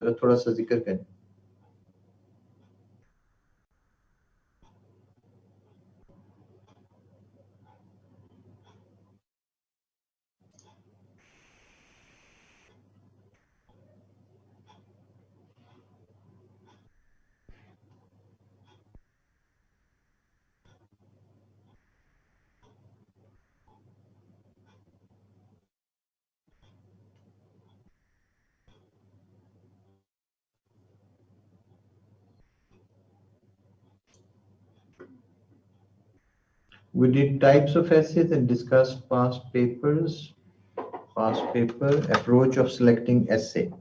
जरा थोड़ा सा जिक्र करें। We did types of essays and discussed past papers, past paper, approach of selecting essay,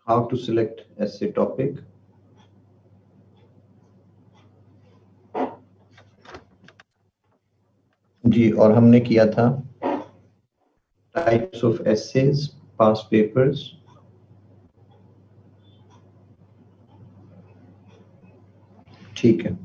how to select essay topic. जी, और हमने किया था types of essays, past papers. ठीक है।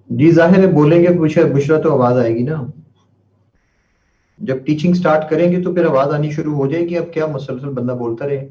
जी जाहिर है बोलेंगे बुशरा तो आवाज आएगी ना। जब टीचिंग स्टार्ट करेंगे तो फिर आवाज आनी शुरू हो जाएगी। अब क्या मुसलसल बंदा बोलता रहे।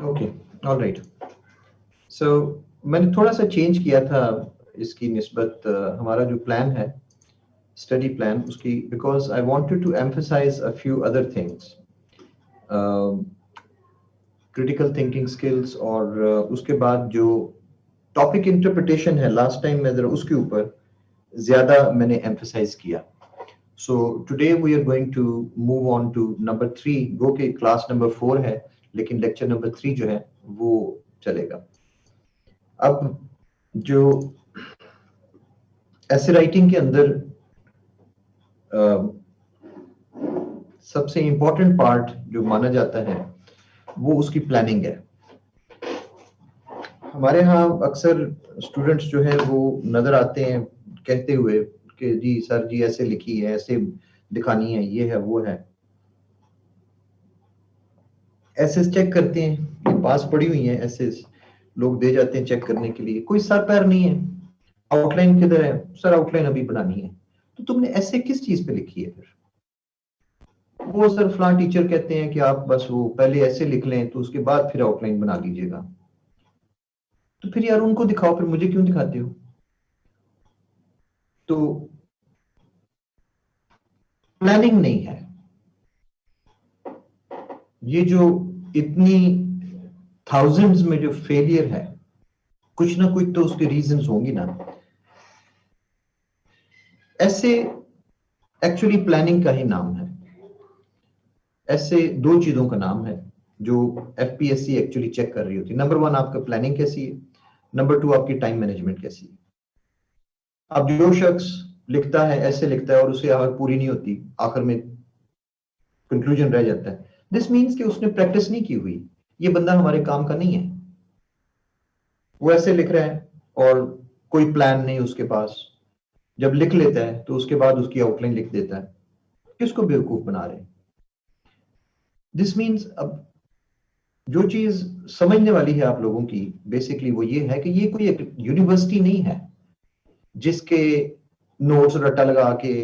Okay, alright. सो मैंने थोड़ा सा चेंज किया था इसकी निस्बत हमारा जो प्लान है स्टडी प्लान उसकी, because I wanted to emphasise a few other things, critical thinking skills, और उसके बाद जो टॉपिक इंटरप्रिटेशन है लास्ट टाइम मैं जरा उसके ऊपर ज्यादा मैंने एम्फसाइज किया। So today we are going to move on to number 3, गो के क्लास नंबर 4 है लेकिन लेक्चर नंबर 3 जो है वो चलेगा। अब जो ऐसे राइटिंग के अंदर सबसे इंपॉर्टेंट पार्ट जो माना जाता है वो उसकी प्लानिंग है। हमारे यहाँ अक्सर स्टूडेंट्स जो है वो नजर आते हैं कहते हुए कि जी सर जी ऐसे लिखी है, ऐसे दिखानी है, ये है वो है। एसेस चेक करते हैं, ये पास पड़ी हुई है एसेस, लोग दे जाते हैं चेक करने के लिए, कोई सर पैर नहीं है। आउटलाइन किधर है सर? आउटलाइन अभी बनानी है। तो तुमने ऐसे किस चीज पे लिखी है फिर? वो सर फलां टीचर कहते हैं कि आप बस वो पहले ऐसे लिख लें तो उसके बाद फिर आउटलाइन बना लीजिएगा। तो फिर यार उनको दिखाओ, फिर मुझे क्यों दिखाते हो? तो प्लानिंग नहीं है। ये जो इतनी थाउजेंड्स में जो फेलियर है, कुछ ना कुछ तो उसके रीजंस होंगी ना। ऐसे एक्चुअली प्लानिंग का ही नाम है। ऐसे दो चीजों का नाम है जो एफपीएससी एक्चुअली चेक कर रही होती है। नंबर वन, आपका प्लानिंग कैसी है। नंबर टू, आपकी टाइम मैनेजमेंट कैसी है। अब जो शख्स लिखता है, ऐसे लिखता है और उसे आखिर पूरी नहीं होती, आखिर में कंक्लूजन रह जाता है, दिस मीन्स कि उसने प्रैक्टिस नहीं की हुई। ये बंदा हमारे काम का नहीं है। वो ऐसे लिख रहा है और कोई प्लान नहीं उसके पास। जब लिख लेता है तो उसके बाद उसकी आउटलाइन लिख देता है। किसको बेवकूफ बना रहे हैं? दिस मीन्स अब जो चीज समझने वाली है आप लोगों की, बेसिकली वो ये है कि ये कोई एक यूनिवर्सिटी नहीं है जिसके नोट्स रट्टा लगा के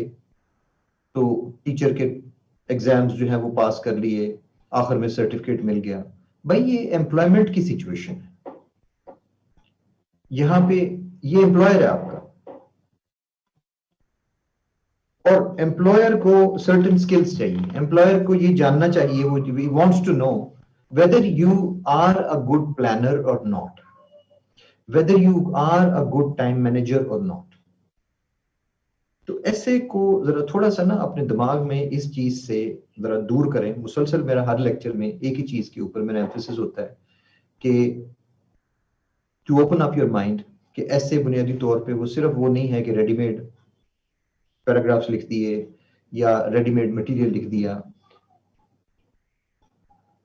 तो टीचर के एग्जाम्स जो है वो पास कर लिए, आखिर में सर्टिफिकेट मिल गया। भाई ये एम्प्लॉयमेंट की सिचुएशन है। यहां पे ये एम्प्लॉयर है आपका, और एम्प्लॉयर को सर्टेन स्किल्स चाहिए। एम्प्लॉयर को ये जानना चाहिए, वो wants to know whether you are a good planner or not, whether you are a good time manager or not. तो ऐसे को जरा थोड़ा सा ना अपने दिमाग में इस चीज से जरा दूर करें। मुसलसल मेरा हर लेक्चर में एक ही चीज के ऊपर मेरा एम्फेसिस होता है कि to open up your mind, कि ऐसे बुनियादी तौर पे वो सिर्फ वो नहीं है कि रेडीमेड पैराग्राफ्स लिख दिए या रेडीमेड मटेरियल लिख दिया।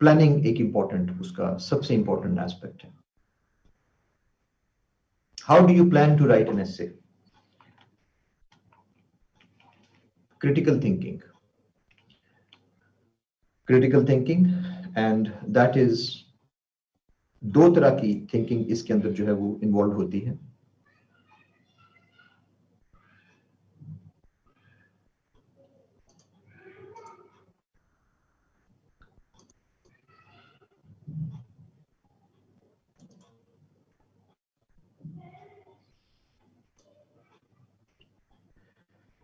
प्लानिंग एक इंपॉर्टेंट, उसका सबसे इंपॉर्टेंट एस्पेक्ट है। How do you plan to write an essay? critical thinking, critical thinking, and that is दो तरह की थिंकिंग इसके अंदर जो है वो इन्वॉल्व होती है।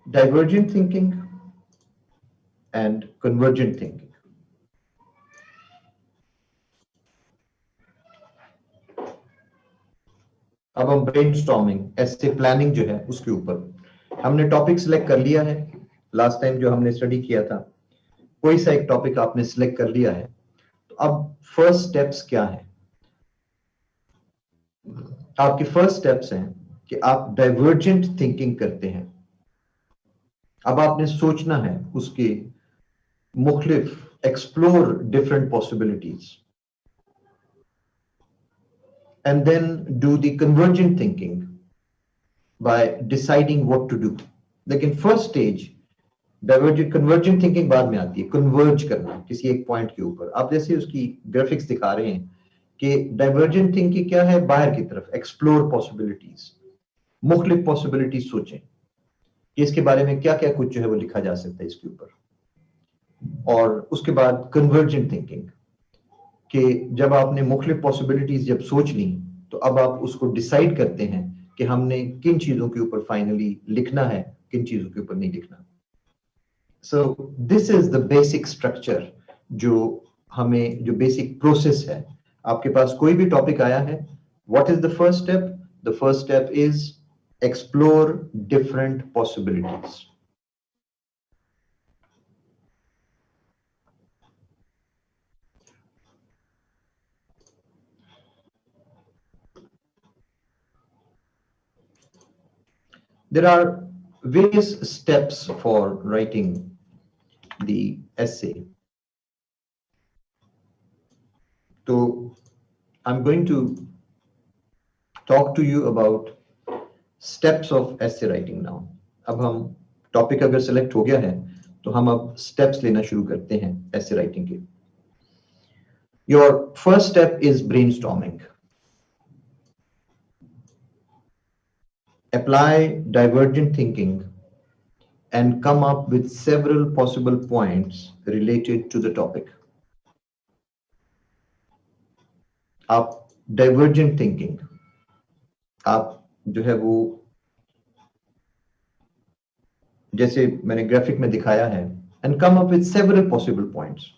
Divergent thinking and convergent thinking. अब हम ब्रेनस्टॉर्मिंग, ऐसे प्लानिंग जो है उसके ऊपर हमने टॉपिक सिलेक्ट कर लिया है। लास्ट टाइम जो हमने स्टडी किया था, कोई सा एक टॉपिक आपने सिलेक्ट कर लिया है। तो अब फर्स्ट स्टेप्स क्या है? आपके फर्स्ट स्टेप्स हैं कि आप डाइवर्जेंट थिंकिंग करते हैं। अब आपने सोचना है उसके मुख्तलिफ, explore different possibilities, and then do the convergent thinking by deciding what to do. लेकिन first stage divergent, convergent thinking बाद में आती है। कन्वर्ज करना किसी एक पॉइंट के ऊपर। आप जैसे उसकी ग्राफिक्स दिखा रहे हैं कि डाइवर्जेंट थिंकिंग क्या है, बाहर की तरफ एक्सप्लोर पॉसिबिलिटीज, मुख्तलिफ पॉसिबिलिटीज सोचें कि इसके बारे में क्या क्या कुछ जो है वो लिखा जा सकता है इसके ऊपर। और उसके बाद कन्वर्जेंट थिंकिंग, कि जब आपने मुख्तलिफ पॉसिबिलिटीज जब सोच ली, तो अब आप उसको डिसाइड करते हैं कि हमने किन चीजों के ऊपर फाइनली लिखना है, किन चीजों के ऊपर नहीं लिखना। So this is the basic structure, जो हमें, जो बेसिक प्रोसेस है। आपके पास कोई भी टॉपिक आया है, what is the first step? The first step is explore different possibilities. There are various steps for writing the essay. So I'm going to talk to you about steps of essay writing now. अब हम topic अगर select हो गया है तो हम अब steps लेना शुरू करते हैं ऐसे राइटिंग के। Your first step is brainstorming. Apply divergent thinking and come up with several possible points related to the topic. आप divergent thinking, आप जो है वो जैसे मैंने ग्राफिक में दिखाया है, and come up with several possible points.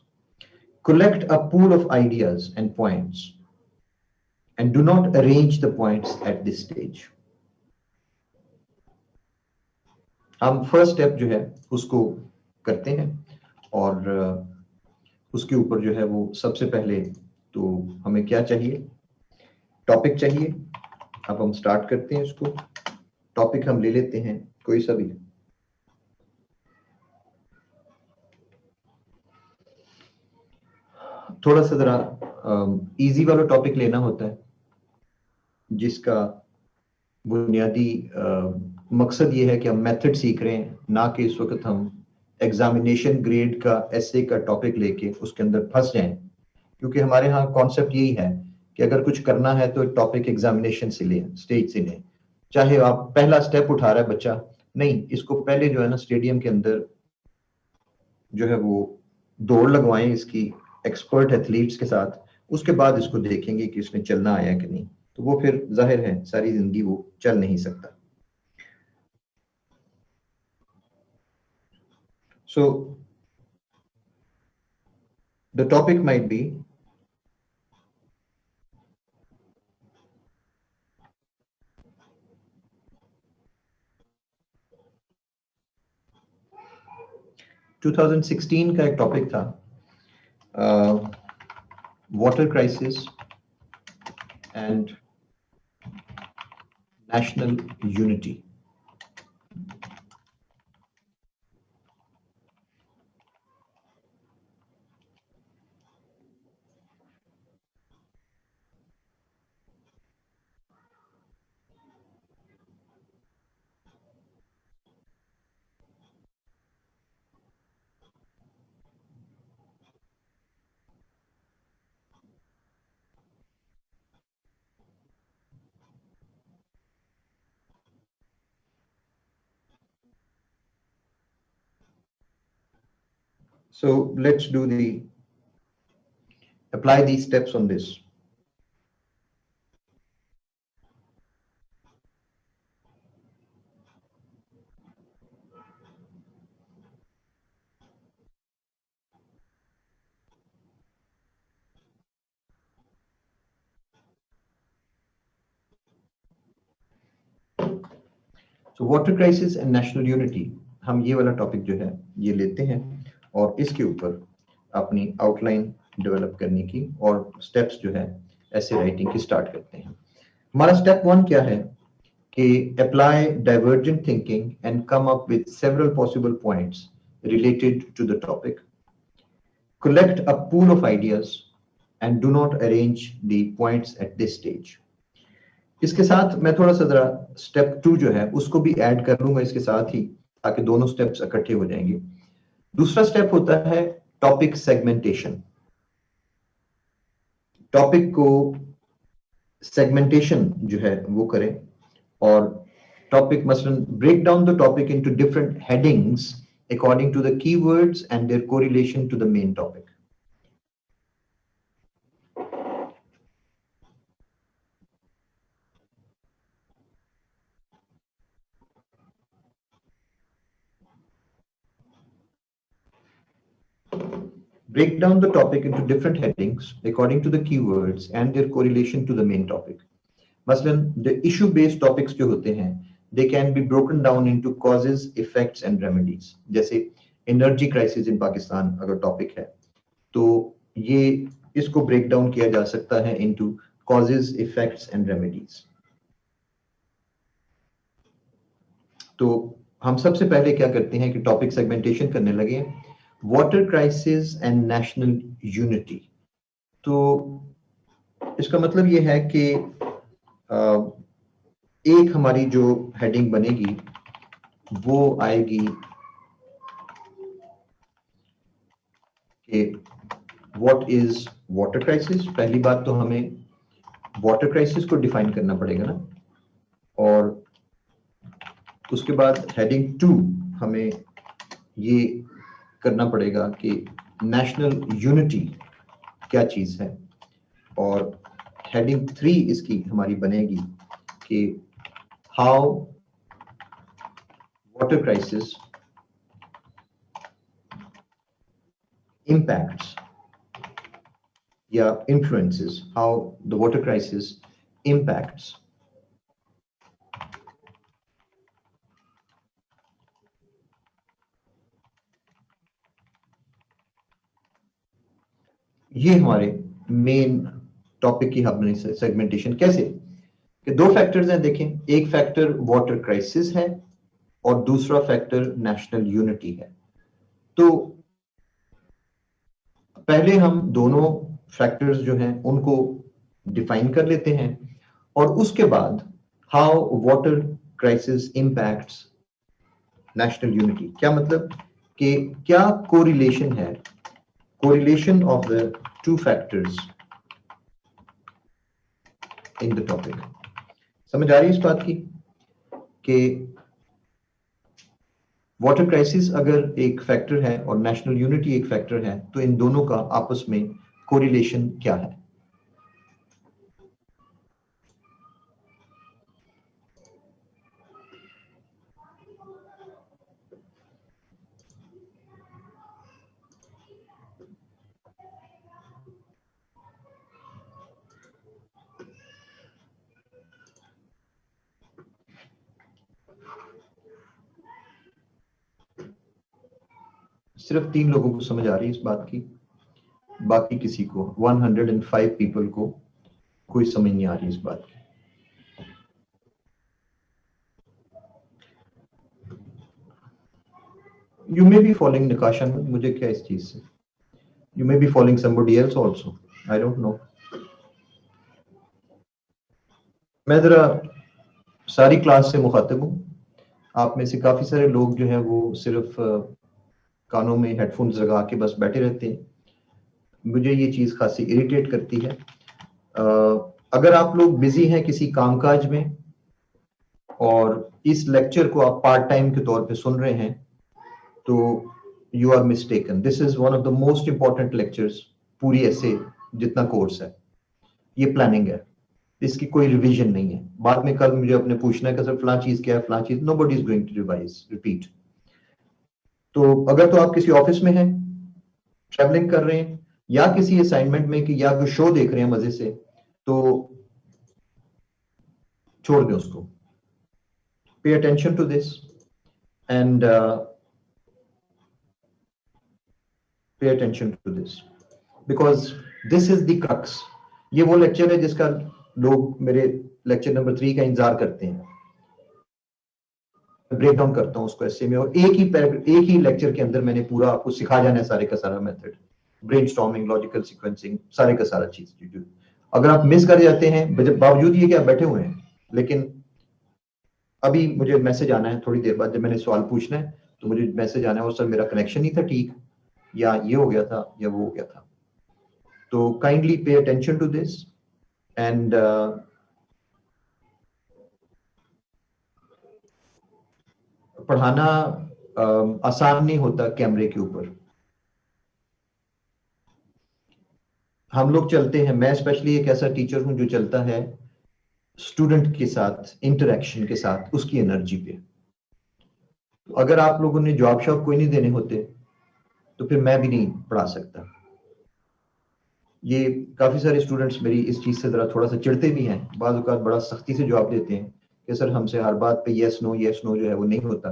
Collect a pool of ideas and points and do not arrange the points at this stage. हम फर्स्ट स्टेप जो है उसको करते हैं और उसके ऊपर जो है वो सबसे पहले तो हमें क्या चाहिए, टॉपिक चाहिए। अब हम स्टार्ट करते हैं इसको। टॉपिक हम ले लेते हैं कोई सा भी। थोड़ा सा जरा इजी वाला टॉपिक लेना होता है जिसका बुनियादी मकसद ये है कि हम मेथड सीख रहे हैं, ना कि इस वक्त हम एग्जामिनेशन ग्रेड का एसए का टॉपिक लेके उसके अंदर फंस जाएं। क्योंकि हमारे यहाँ कॉन्सेप्ट यही है कि अगर कुछ करना है तो टॉपिक एग्जामिनेशन से लें, स्टेज से लें। चाहे आप पहला स्टेप उठा रहा है बच्चा, नहीं, इसको पहले जो है ना स्टेडियम के अंदर जो है वो दौड़ लगवाएं इसकी एक्सपर्ट एथलीट्स के साथ, उसके बाद इसको देखेंगे कि इसने चलना आया कि नहीं। तो वो फिर जाहिर है सारी जिंदगी वो चल नहीं सकता। So the topic might be uh, 2016 का एक टॉपिक था water crisis and national unity. So let's do apply these steps on this. So water crisis and national unity, हम ये वाला टॉपिक जो है ये लेते हैं और इसके ऊपर अपनी आउटलाइन डेवलप करने की और स्टेप्स जो है ऐसे राइटिंग की स्टार्ट करते हैं। हमारा स्टेप 1 क्या है कि apply divergent thinking and come up with several possible points related to the topic. Collect a pool of ideas and do not arrange the points at this stage. इसके साथ मैं थोड़ा सा जरा स्टेप 2 जो है उसको भी ऐड कर लूंगा इसके साथ ही, ताकि दोनों स्टेप्स इकट्ठे हो जाएंगे। दूसरा स्टेप होता है टॉपिक सेगमेंटेशन। टॉपिक को सेगमेंटेशन जो है वो करें और टॉपिक मसलन break down the topic into different headings according to the keywords and their correlation to the main topic. Break down the topic into different headings according to the keywords and their correlation to the main topic. मसलन the issue based topics जो होते हैं they can be broken down into causes, effects and remedies. जैसे energy crisis in Pakistan अगर topic है तो ये इसको ब्रेक डाउन किया जा सकता है into causes, effects and remedies. तो हम सबसे पहले क्या करते हैं कि टॉपिक सेगमेंटेशन करने लगे, water crisis and national unity. तो इसका मतलब ये है कि एक हमारी जो हेडिंग बनेगी वो आएगी कि व्हाट इज वाटर क्राइसिस। पहली बात तो हमें वाटर क्राइसिस को डिफाइन करना पड़ेगा ना, और उसके बाद हेडिंग 2 हमें ये करना पड़ेगा कि नेशनल यूनिटी क्या चीज है, और हेडिंग 3 इसकी हमारी बनेगी कि हाउ वाटर क्राइसिस impacts या influences, how the water crisis impacts ये हमारे मेन टॉपिक की हमने सेगमेंटेशन कैसे कि दो फैक्टर्स हैं देखें, एक फैक्टर वाटर क्राइसिस है और दूसरा फैक्टर नेशनल यूनिटी है। तो पहले हम दोनों फैक्टर्स जो हैं उनको डिफाइन कर लेते हैं, और उसके बाद how water crisis impacts national unity. क्या मतलब कि क्या कोरिलेशन है, correlation of the two factors in the topic. समझ आ रही है इस बात की कि वाटर क्राइसिस अगर एक फैक्टर है और नेशनल यूनिटी एक फैक्टर है, तो इन दोनों का आपस में कोरिलेशन क्या है। सिर्फ 3 लोगों को समझ आ रही है इस बात की, बाकी किसी को 105 पीपल को कोई समझ नहीं आ रही इस बात की। यू मे बी फॉलोइंग निकाशा, मुझे क्या इस चीज से, you may be following somebody else also, I don't know. मैं जरा सारी क्लास से मुखातिब हूँ, आप में से काफी सारे लोग जो हैं वो सिर्फ कानों में हेडफोन्स लगा के बस बैठे रहते हैं, मुझे ये चीज खासी इरिटेट करती है। अगर आप लोग बिजी हैं किसी कामकाज में और इस लेक्चर को आप पार्ट टाइम के तौर पे सुन रहे हैं, तो you are mistaken. This is one of the most important lectures पूरी ऐसे जितना कोर्स है, ये प्लानिंग है, इसकी कोई रिवीजन नहीं है। बाद में कल मुझे अपने पूछना है कि सर फलां चीज क्या है, फलां चीज, nobody is going to revise repeat. तो अगर तो आप किसी ऑफिस में हैं, ट्रैवलिंग कर रहे हैं, या किसी असाइनमेंट में कि या कोई शो देख रहे हैं मजे से, तो छोड़ दें उसको। Pay attention to this and pay attention to this because this is the crux. ये वो लेक्चर है जिसका लोग मेरे लेक्चर नंबर 3 का इंतजार करते हैं। ब्रेक डाउन करता हूं उसको ऐसे में, और एक ही लेक्चर के अंदर मैंने पूरा आपको सिखा जाना है सारे का सारा मेथड, ब्रेनस्टॉर्मिंग, लॉजिकल सीक्वेंसिंग, सारे का सारा चीज। अगर आप मिस कर जाते हैं, बावजूद ये कि आप बैठे हुए हैं, लेकिन अभी मुझे मैसेज आना है थोड़ी देर बाद, जब मैंने सवाल पूछना है तो मुझे मैसेज आना है, और सर मेरा कनेक्शन नहीं था ठीक, या ये हो गया था या वो हो गया था। तो काइंडली पे अटेंशन टू दिस एंड पढ़ाना आसान नहीं होता कैमरे के ऊपर। हम लोग चलते हैं, मैं स्पेशली एक ऐसा टीचर हूं जो चलता है स्टूडेंट के साथ, इंटरेक्शन के साथ, उसकी एनर्जी पे। तो अगर आप लोगों ने जॉब शॉब कोई नहीं देने होते तो फिर मैं भी नहीं पढ़ा सकता। ये काफी सारे स्टूडेंट्स मेरी इस चीज से जरा थोड़ा सा चिढ़ते भी हैं, बाज़ औक़ात बड़ा सख्ती से जवाब देते हैं कि सर हमसे हर बात पे यस नो जो है वो नहीं होता।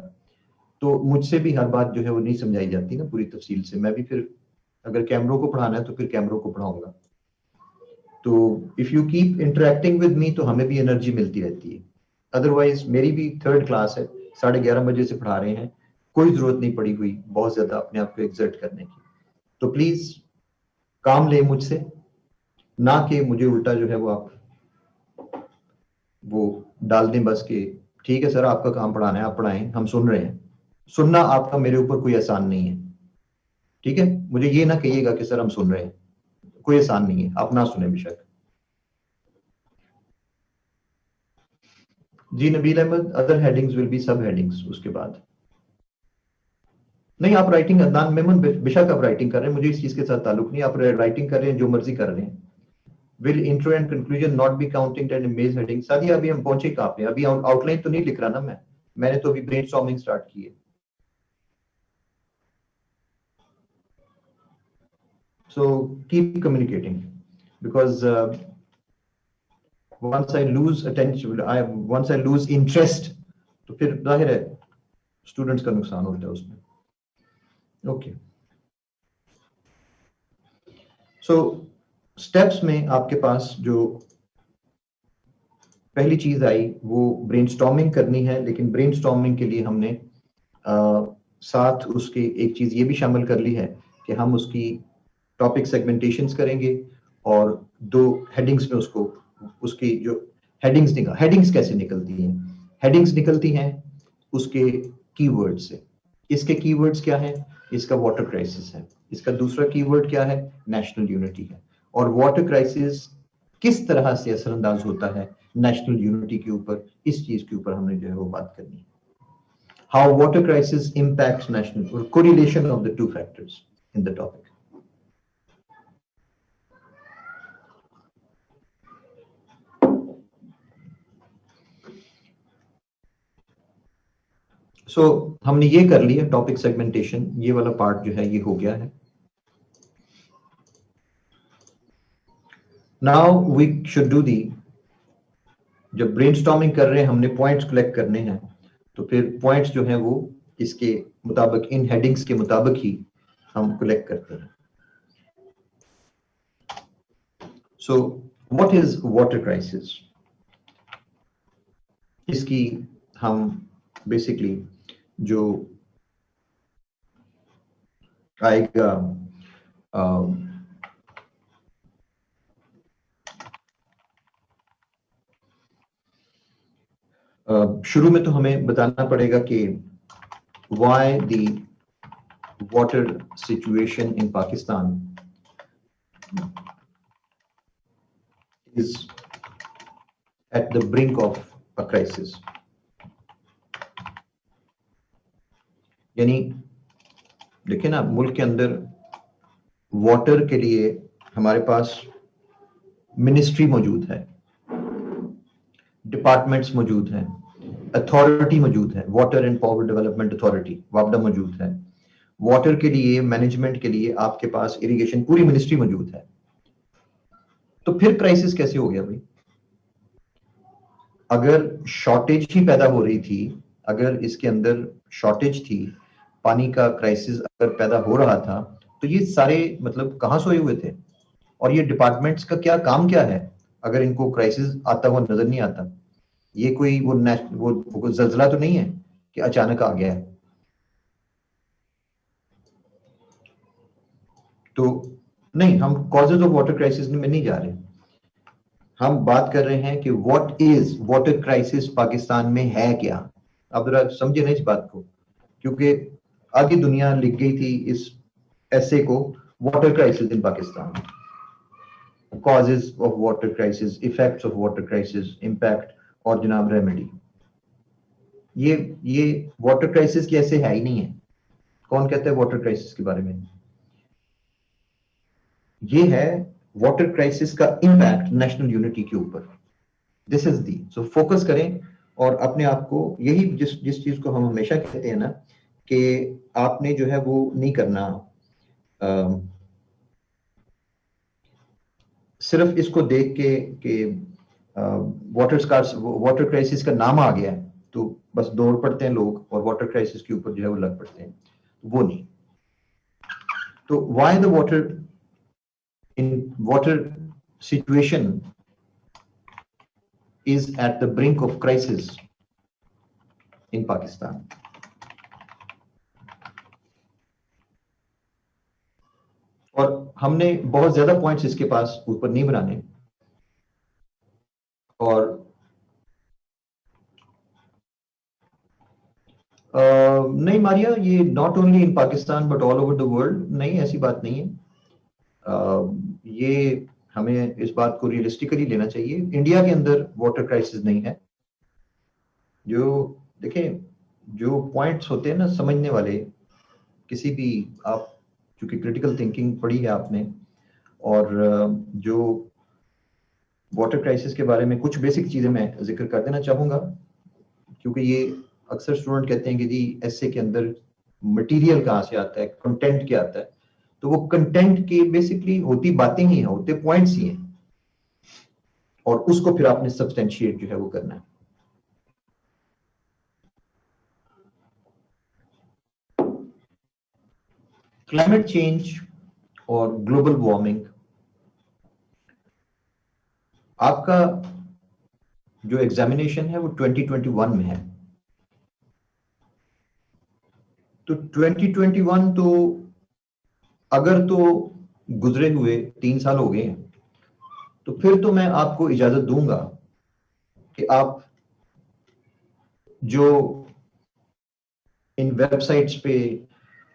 तो मुझसे भी हर बात जो है वो नहीं समझाई जाती ना पूरी तफसील से। मैं भी फिर अगर कैमरों को पढ़ाना है तो फिर कैमरों को पढ़ाऊंगा। तो if you keep interacting with me तो हमें भी एनर्जी मिलती रहती है। अदरवाइज मेरी भी 3rd क्लास है, 11:30 बजे से पढ़ा रहे हैं, कोई जरूरत नहीं पड़ी हुई बहुत ज्यादा अपने आप को एक्सर्ट करने की। तो प्लीज काम लें मुझसे, ना कि मुझे उल्टा जो है वो आप वो डाल दें बस के ठीक है सर आपका काम पढ़ाना है आप पढ़ाएं, हम सुन रहे हैं। सुनना आपका मेरे ऊपर कोई एहसान नहीं है। ठीक है, मुझे ये ना कहिएगा कि सर हम सुन रहे हैं, कोई आसान नहीं है, आप ना सुने बेशक। जी Nabeel Ahmad, other headings will be sub headings उसके बाद। नहीं, आप राइटिंग, अदनान मेमन, बेशक आप राइटिंग कर रहे हैं, मुझे इस चीज के साथ ताल्लुक नहीं, आप राइटिंग कर रहे हैं, जो मर्जी कर रहे हैं। Will intro and conclusion not be counting and image heading. Sadia, अभी हम पहुंचे कहाँ पे? अभी आउटलाइन तो नहीं लिख रहा ना मैंने तो अभी ब्रेनस्टॉर्मिंग स्टार्ट की है। So keep communicating, because once I lose attention, once I lose interest, तो फिर जाहिर है स्टूडेंट्स का नुकसान होता है उसमें। ओके, सो स्टेप्स में आपके पास जो पहली चीज आई वो ब्रेनस्टॉर्मिंग करनी है, लेकिन ब्रेनस्टॉर्मिंग के लिए हमने साथ उसके एक चीज ये भी शामिल कर ली है कि हम उसकी टॉपिक सेगमेंटेशंस करेंगे और दो हेडिंग्स में उसको, उसकी जो हेडिंग्स कैसे निकलती हैं? हेडिंग्स निकलती हैं उसके कीवर्ड से। इसके कीवर्ड्स क्या है? इसका वाटर क्राइसिस है, इसका दूसरा कीवर्ड क्या है? नेशनल यूनिटी है। और वाटर क्राइसिस किस तरह से असरअंदाज होता है नेशनल यूनिटी के ऊपर, इस चीज के ऊपर हमने जो है वो बात करनी है। How water crisis impacts national, or correlation of the two factors in the topic. सो हमने ये कर लिया टॉपिक सेगमेंटेशन, ये वाला पार्ट जो है ये हो गया है। Now we should do the, जब ब्रेनस्टॉर्मिंग कर रहे हैं हमने पॉइंट्स कलेक्ट करने हैं, तो फिर पॉइंट्स जो हैं वो इसके मुताबिक, इन हेडिंग्स के मुताबिक ही हम कलेक्ट करते हैं। So what is water crisis? इसकी हम बेसिकली जो आएगा, शुरू में तो हमें बताना पड़ेगा कि why the water situation in Pakistan is at the brink of a crisis. यानी देखिए ना, मुल्क के अंदर वाटर के लिए हमारे पास मिनिस्ट्री मौजूद है, डिपार्टमेंट्स मौजूद हैं, अथॉरिटी मौजूद है, water and power development authority वापडा मौजूद है। वाटर के लिए, मैनेजमेंट के लिए आपके पास इरिगेशन पूरी मिनिस्ट्री मौजूद है। तो फिर क्राइसिस कैसे हो गया भाई? अगर शॉर्टेज ही पैदा हो रही थी, अगर इसके अंदर शॉर्टेज थी, पानी का क्राइसिस अगर पैदा हो रहा था, तो ये सारे मतलब कहाँ सोए हुए थे? और ये डिपार्टमेंट्स का क्या काम क्या है अगर इनको क्राइसिस आता हुआ नजर नहीं आता? ये कोई वो जल्जला तो नहीं है कि अचानक आ गया है। तो नहीं, हम कॉजेज ऑफ वाटर क्राइसिस में नहीं जा रहे, हम बात कर रहे हैं कि what is water crisis Pakistan में है क्या। आप जरा समझे ना इस बात को, क्योंकि आधी दुनिया लिख गई थी इस ऐसे को, water crisis in Pakistan, causes of water crisis, effects of water crisis, impact और जनाब रेमेडी। ये वाटर क्राइसिस की ऐसे है ही नहीं है। कौन कहता है वाटर क्राइसिस के बारे में? ये है वाटर क्राइसिस का इम्पैक्ट नेशनल यूनिटी के ऊपर। This is the, so focus करें और अपने आप को, यही जिस चीज को हम हमेशा कहते हैं ना कि आपने जो है वो नहीं करना, सिर्फ इसको देख के कि वाटर क्राइसिस का नाम आ गया है तो बस दौड़ पड़ते हैं लोग और वाटर क्राइसिस के ऊपर जो है वो लग पड़ते हैं, वो नहीं। तो why the water situation is at the brink of crisis in Pakistan. और हमने बहुत ज्यादा पॉइंट्स इसके पास ऊपर नहीं बनाने, और नहीं मारिया, ये not only in Pakistan but all over the world, नहीं ऐसी बात नहीं है। ये हमें इस बात को रियलिस्टिकली लेना चाहिए। इंडिया के अंदर वाटर क्राइसिस नहीं है। जो देखें, जो पॉइंट्स होते हैं ना समझने वाले, किसी भी, आप चूंकि क्रिटिकल थिंकिंग पढ़ी है आपने, और जो वाटर क्राइसिस के बारे में कुछ बेसिक चीजें मैं जिक्र कर देना चाहूंगा, क्योंकि ये अक्सर स्टूडेंट कहते हैं कि जी एसए के अंदर मटेरियल कहाँ से आता है, कंटेंट क्या आता है। तो वो कंटेंट की बेसिकली होती बातें ही हैं, होते पॉइंट्स ही हैं, और उसको फिर आपने सब्सटेंशिएट जो है वो करना है। क्लाइमेट चेंज और ग्लोबल वार्मिंग, आपका जो एग्जामिनेशन है वो 2021 में है। तो 2021 तो अगर तो गुजरे हुए 3 साल हो गए हैं, तो फिर तो मैं आपको इजाजत दूंगा कि आप जो इन वेबसाइट्स पे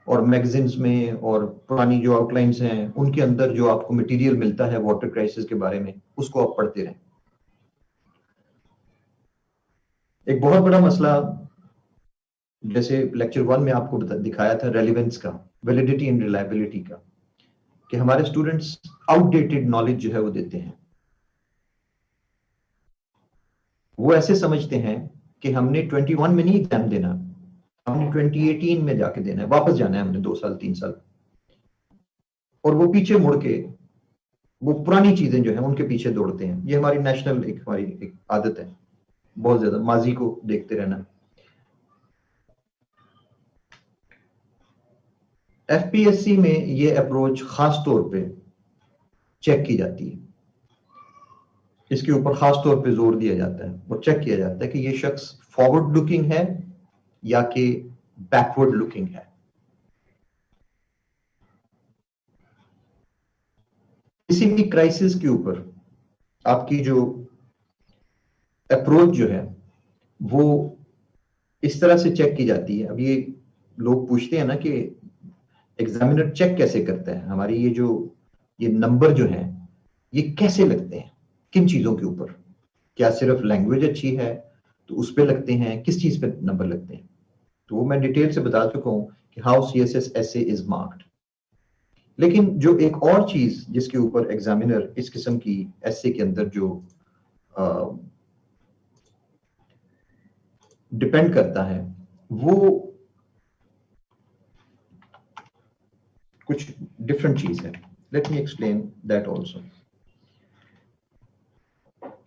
और मैगजीन्स में और पुरानी जो आउटलाइंस हैं उनके अंदर जो आपको मटेरियल मिलता है वाटर क्राइसिस के बारे में, उसको आप पढ़ते रहें। एक बहुत बड़ा मसला, जैसे लेक्चर 1 में आपको दिखाया था, रेलिवेंस का, वैलिडिटी एंड रिलायबिलिटी का, कि हमारे स्टूडेंट्स आउटडेटेड नॉलेज जो है वो देते हैं। वो ऐसे समझते हैं कि हमने 21 में नहीं एग्जाम देना, हमने 2018 में जाके देना है, वापस जाना है हमने 2 साल 3 साल, और वो पीछे मुड़ के वो पुरानी चीजें जो है उनके पीछे दौड़ते हैं। ये हमारी नेशनल हमारी एक आदत है, बहुत ज्यादा माजी को देखते रहना। एफपीएससी में ये अप्रोच खास तौर पे चेक की जाती है, इसके ऊपर खास तौर पे जोर दिया जाता है और चेक किया जाता है कि ये शख्स फॉरवर्ड लुकिंग है या कि बैकवर्ड लुकिंग है। किसी भी क्राइसिस के ऊपर आपकी जो अप्रोच जो है वो इस तरह से चेक की जाती है। अब ये लोग पूछते हैं ना कि एग्जामिनर चेक कैसे करता है, हमारी ये नंबर जो है ये कैसे लगते हैं, किन चीजों के ऊपर, क्या सिर्फ लैंग्वेज अच्छी है तो उस पे लगते हैं, किस चीज पे नंबर लगते हैं। तो वो मैं डिटेल से बता चुका हूं कि how CSS SA is marked. लेकिन जो एक और चीज जिसके ऊपर एग्जामिनर इस किस्म की एसए के अंदर जो डिपेंड करता है, वो कुछ डिफरेंट चीज है। Let me explain that also.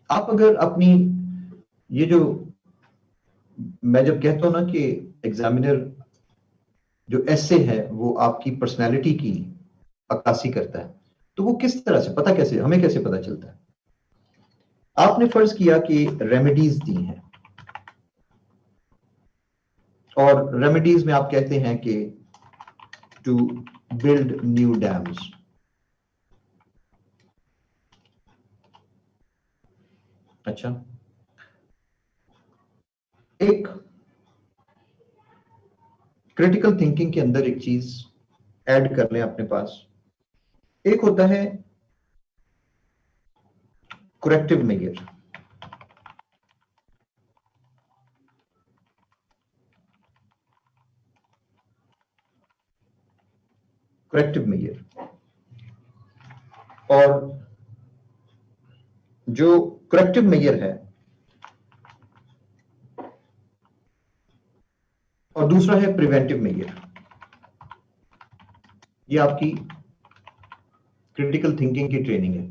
आप अगर अपनी ये जो, मैं जब कहता हूं ना कि एग्जामिनर जो एसए है वो आपकी पर्सनैलिटी की अक्कासी करता है, तो वो किस तरह से पता, कैसे हमें कैसे पता चलता है। आपने फर्ज किया कि रेमेडीज दी हैं, और रेमेडीज में आप कहते हैं कि टू बिल्ड न्यू डैम्स। अच्छा, एक क्रिटिकल थिंकिंग के अंदर एक चीज ऐड कर लें अपने पास, एक होता है करेक्टिव मेजर। करेक्टिव मेजर, और जो करेक्टिव मेजर है, और दूसरा है प्रिवेंटिव मेजर। ये आपकी क्रिटिकल थिंकिंग की ट्रेनिंग है।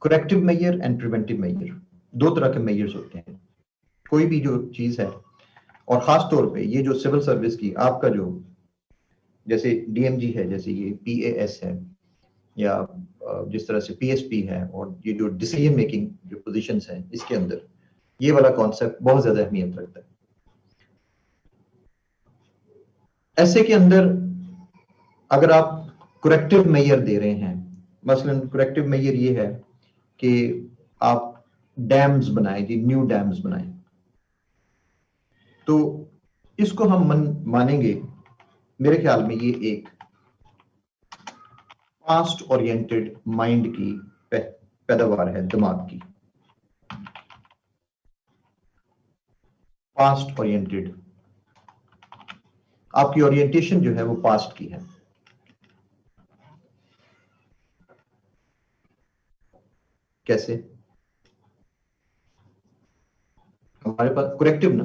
Corrective measure and preventive measure, दो तरह के मेजर्स होते हैं। कोई भी जो चीज है, और खास तौर पे ये जो सिविल सर्विस की आपका जो, जैसे डीएमजी है, जैसे ये पीएएस है, या जिस तरह से पीएसपी है, और ये जो डिसीजन मेकिंग जो पोजीशंस हैं, इसके अंदर ये वाला कॉन्सेप्ट बहुत ज्यादा अहमियत रखता है। ऐसे के अंदर अगर आप करेक्टिव मेजर दे रहे हैं, मसलन करेक्टिव मेजर ये है कि आप डैम्स बनाएं जी, न्यू डैम्स बनाएं, तो इसको हम मानेंगे, मेरे ख्याल में ये एक पास्ट ओरिएंटेड माइंड की पैदावार है, दिमाग की पास्ट ओरिएंटेड। आपकी ओरिएंटेशन जो है वो पास्ट की है। कैसे? हमारे पास करेक्टिव ना,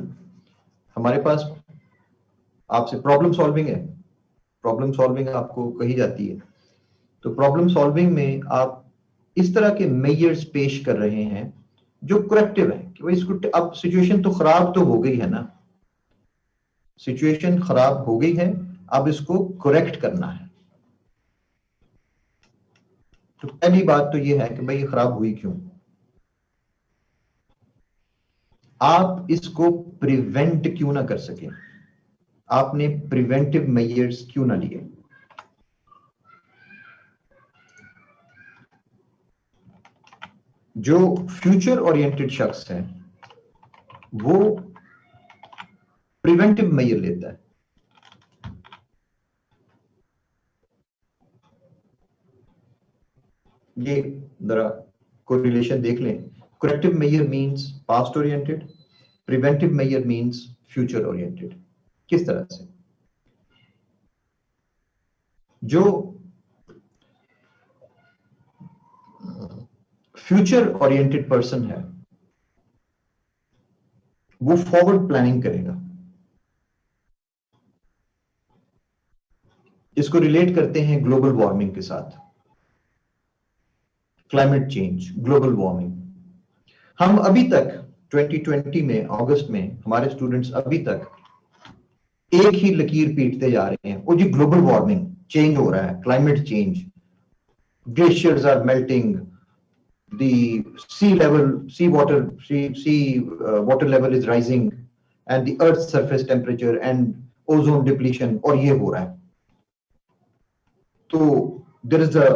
हमारे पास आपसे प्रॉब्लम सॉल्विंग है, प्रॉब्लम सॉल्विंग आपको कही जाती है। तो प्रॉब्लम सॉल्विंग में आप इस तरह के मेजर्स पेश कर रहे हैं जो करेक्टिव है कि भाई इसको, अब सिचुएशन तो खराब तो हो गई है ना, सिचुएशन खराब हो गई है, अब इसको करेक्ट करना है। तो पहली बात तो ये है कि भाई ये खराब हुई क्यों, आप इसको प्रिवेंट क्यों ना कर सके, आपने प्रिवेंटिव मेजर्स क्यों ना लिए। जो फ्यूचर ओरिएंटेड शख्स है वो प्रिवेंटिव मेजर लेता है। ये जरा कोरिलेशन देख लें। Corrective measure means past oriented, preventive measure means future oriented. किस तरह से? जो फ्यूचर ओरिएंटेड पर्सन है वो फॉरवर्ड प्लानिंग करेगा। इसको रिलेट करते हैं ग्लोबल वार्मिंग के साथ, क्लाइमेट चेंज, ग्लोबल वार्मिंग। हम अभी तक 2020 में अगस्त में हमारे स्टूडेंट्स अभी तक एक ही लकीर पीटते जा रहे हैं, वो जी ग्लोबल वार्मिंग, चेंज हो रहा है, climate change, glaciers are melting, the sea level, water level is rising, and the earth's surface temperature and ozone depletion, और ये हो रहा है। तो there is a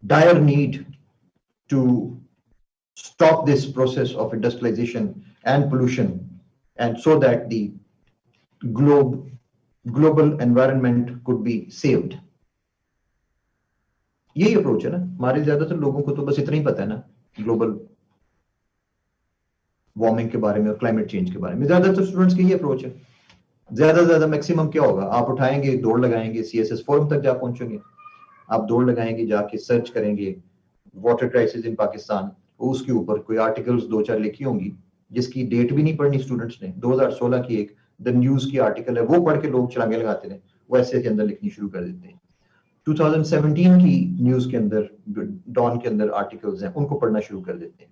dire need to stop this process of industrialization and pollution, and so that the global environment could be saved। यही approach है ना। हमारे ज्यादातर लोगों को तो बस इतना ही पता है ना ग्लोबल वार्मिंग के बारे में और क्लाइमेट चेंज के बारे में। ज्यादातर स्टूडेंट्स की ये अप्रोच है। ज्यादा से ज्यादा मैक्सिमम क्या होगा, आप उठाएंगे, दौड़ लगाएंगे, CSS फोरम तक जा पहुंचेंगे, आप दौड़ लगाएंगे, जाके सर्च करेंगे वाटर क्राइसिस इन पाकिस्तान, उसके ऊपर कोई आर्टिकल्स 2-4 लिखी होंगी जिसकी डेट भी नहीं पढ़नी स्टूडेंट्स ने। 2016 की एक द न्यूज की आर्टिकल है, वो पढ़ के लोग छलांगे लगाते हैं, वो ऐसे के अंदर लिखनी शुरू कर देते हैं। 2017 की न्यूज के अंदर, डॉन के अंदर आर्टिकल्स हैं, उनको पढ़ना शुरू कर देते हैं।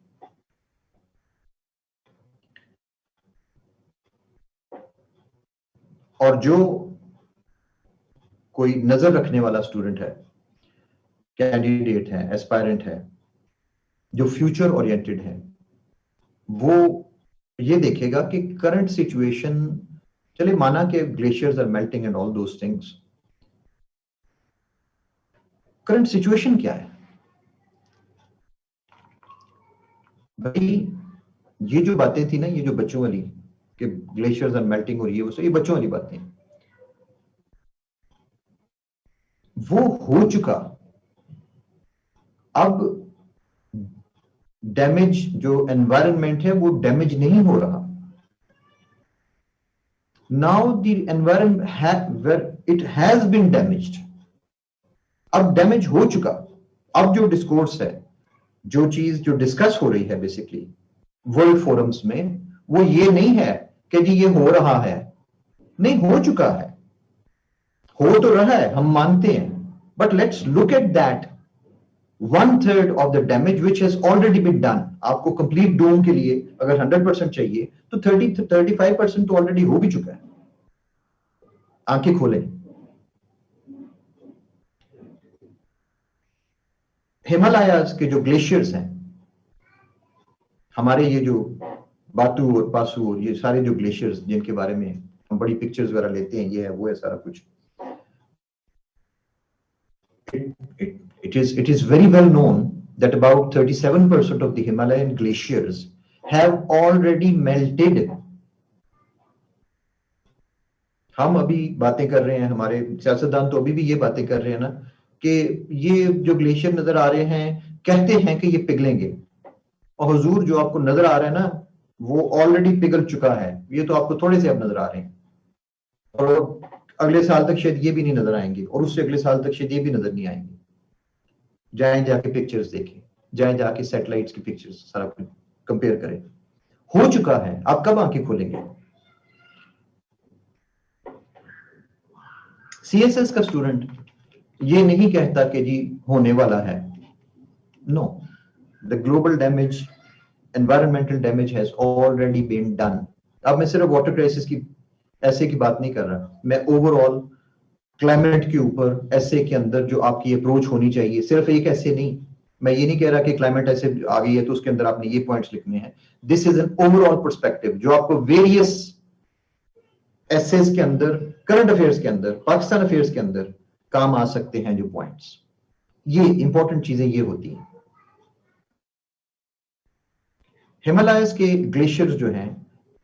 और जो कोई नजर रखने वाला स्टूडेंट है, कैंडिडेट है, एस्पायरेंट है, जो फ्यूचर ओरिएंटेड है, वो ये देखेगा कि करंट सिचुएशन, चले माना कि glaciers are melting and all those things, current situation क्या है भाई। ये जो बातें थी ना, ये जो बच्चों वाली कि ग्लेशियर्स आर मेल्टिंग और ये बच्चों वाली बातें, वो हो चुका। अब डैमेज, जो एनवायरनमेंट है वो डैमेज नहीं हो रहा। Now the environment it has been damaged, अब डैमेज हो चुका। अब जो डिस्कोर्स है, जो चीज जो डिस्कस हो रही है बेसिकली वर्ल्ड फोरम्स में, वो ये नहीं है कि जी ये हो रहा है, नहीं, हो चुका है, हो तो रहा है, हम मानते हैं, but let's look at that 1/3 of the damage which has already been done. आपको कंप्लीट डोम के लिए अगर 100% चाहिए तो 35% तो ऑलरेडी हो भी चुका है। आंखें खोलें, हिमालयाज के जो ग्लेशियर्स हैं, हमारे ये जो बातू और पासू और ये सारे जो ग्लेशियर्स जिनके बारे में हम बड़ी पिक्चर्स वगैरह लेते हैं, ये है वो है सारा कुछ, it is very well known that about 37% of the Himalayan glaciers have already melted. हम अभी बातें कर रहे हैं, हमारे सियासतदान तो अभी भी ये बातें कर रहे हैं ना कि ये जो ग्लेशियर नजर आ रहे हैं कहते हैं कि ये पिघलेंगे, और हुजूर जो आपको नजर आ रहा है ना वो ऑलरेडी पिघल चुका है, ये तो आपको थोड़े से अब नजर आ रहे हैं, और अगले साल तक शायद ये भी नहीं नजर आएंगे, और उससे अगले साल तक शायद ये भी नजर नहीं आएंगे। जाएं जाके पिक्चर्स देखें, जाएं जाके सैटेलाइट्स की पिक्चर्स सारा कुछ कंपेयर करें, हो चुका है। आप कब आंखें खोलेंगे? सीएसएस का स्टूडेंट ये नहीं कहता कि जी होने वाला है, no, the global damage, environmental damage has already been done. अब मैं सिर्फ वाटर क्राइसिस की ऐसे की बात नहीं कर रहा, मैं ओवरऑल क्लाइमेट के ऊपर ऐसे के अंदर जो आपकी अप्रोच होनी चाहिए, सिर्फ एक ऐसे नहीं, मैं ये नहीं कह रहा कि क्लाइमेट ऐसे आ गई है तो उसके अंदर आपने ये पॉइंट्स लिखने हैं। This is an overall perspective जो आपको वेरियस एसेस के अंदर, करंट अफेयर्स के अंदर, पाकिस्तान अफेयर्स के अंदर काम आ सकते हैं। जो पॉइंट्स, ये इंपॉर्टेंट चीजें ये होती हैं। हिमालयस के ग्लेशियर्स जो हैं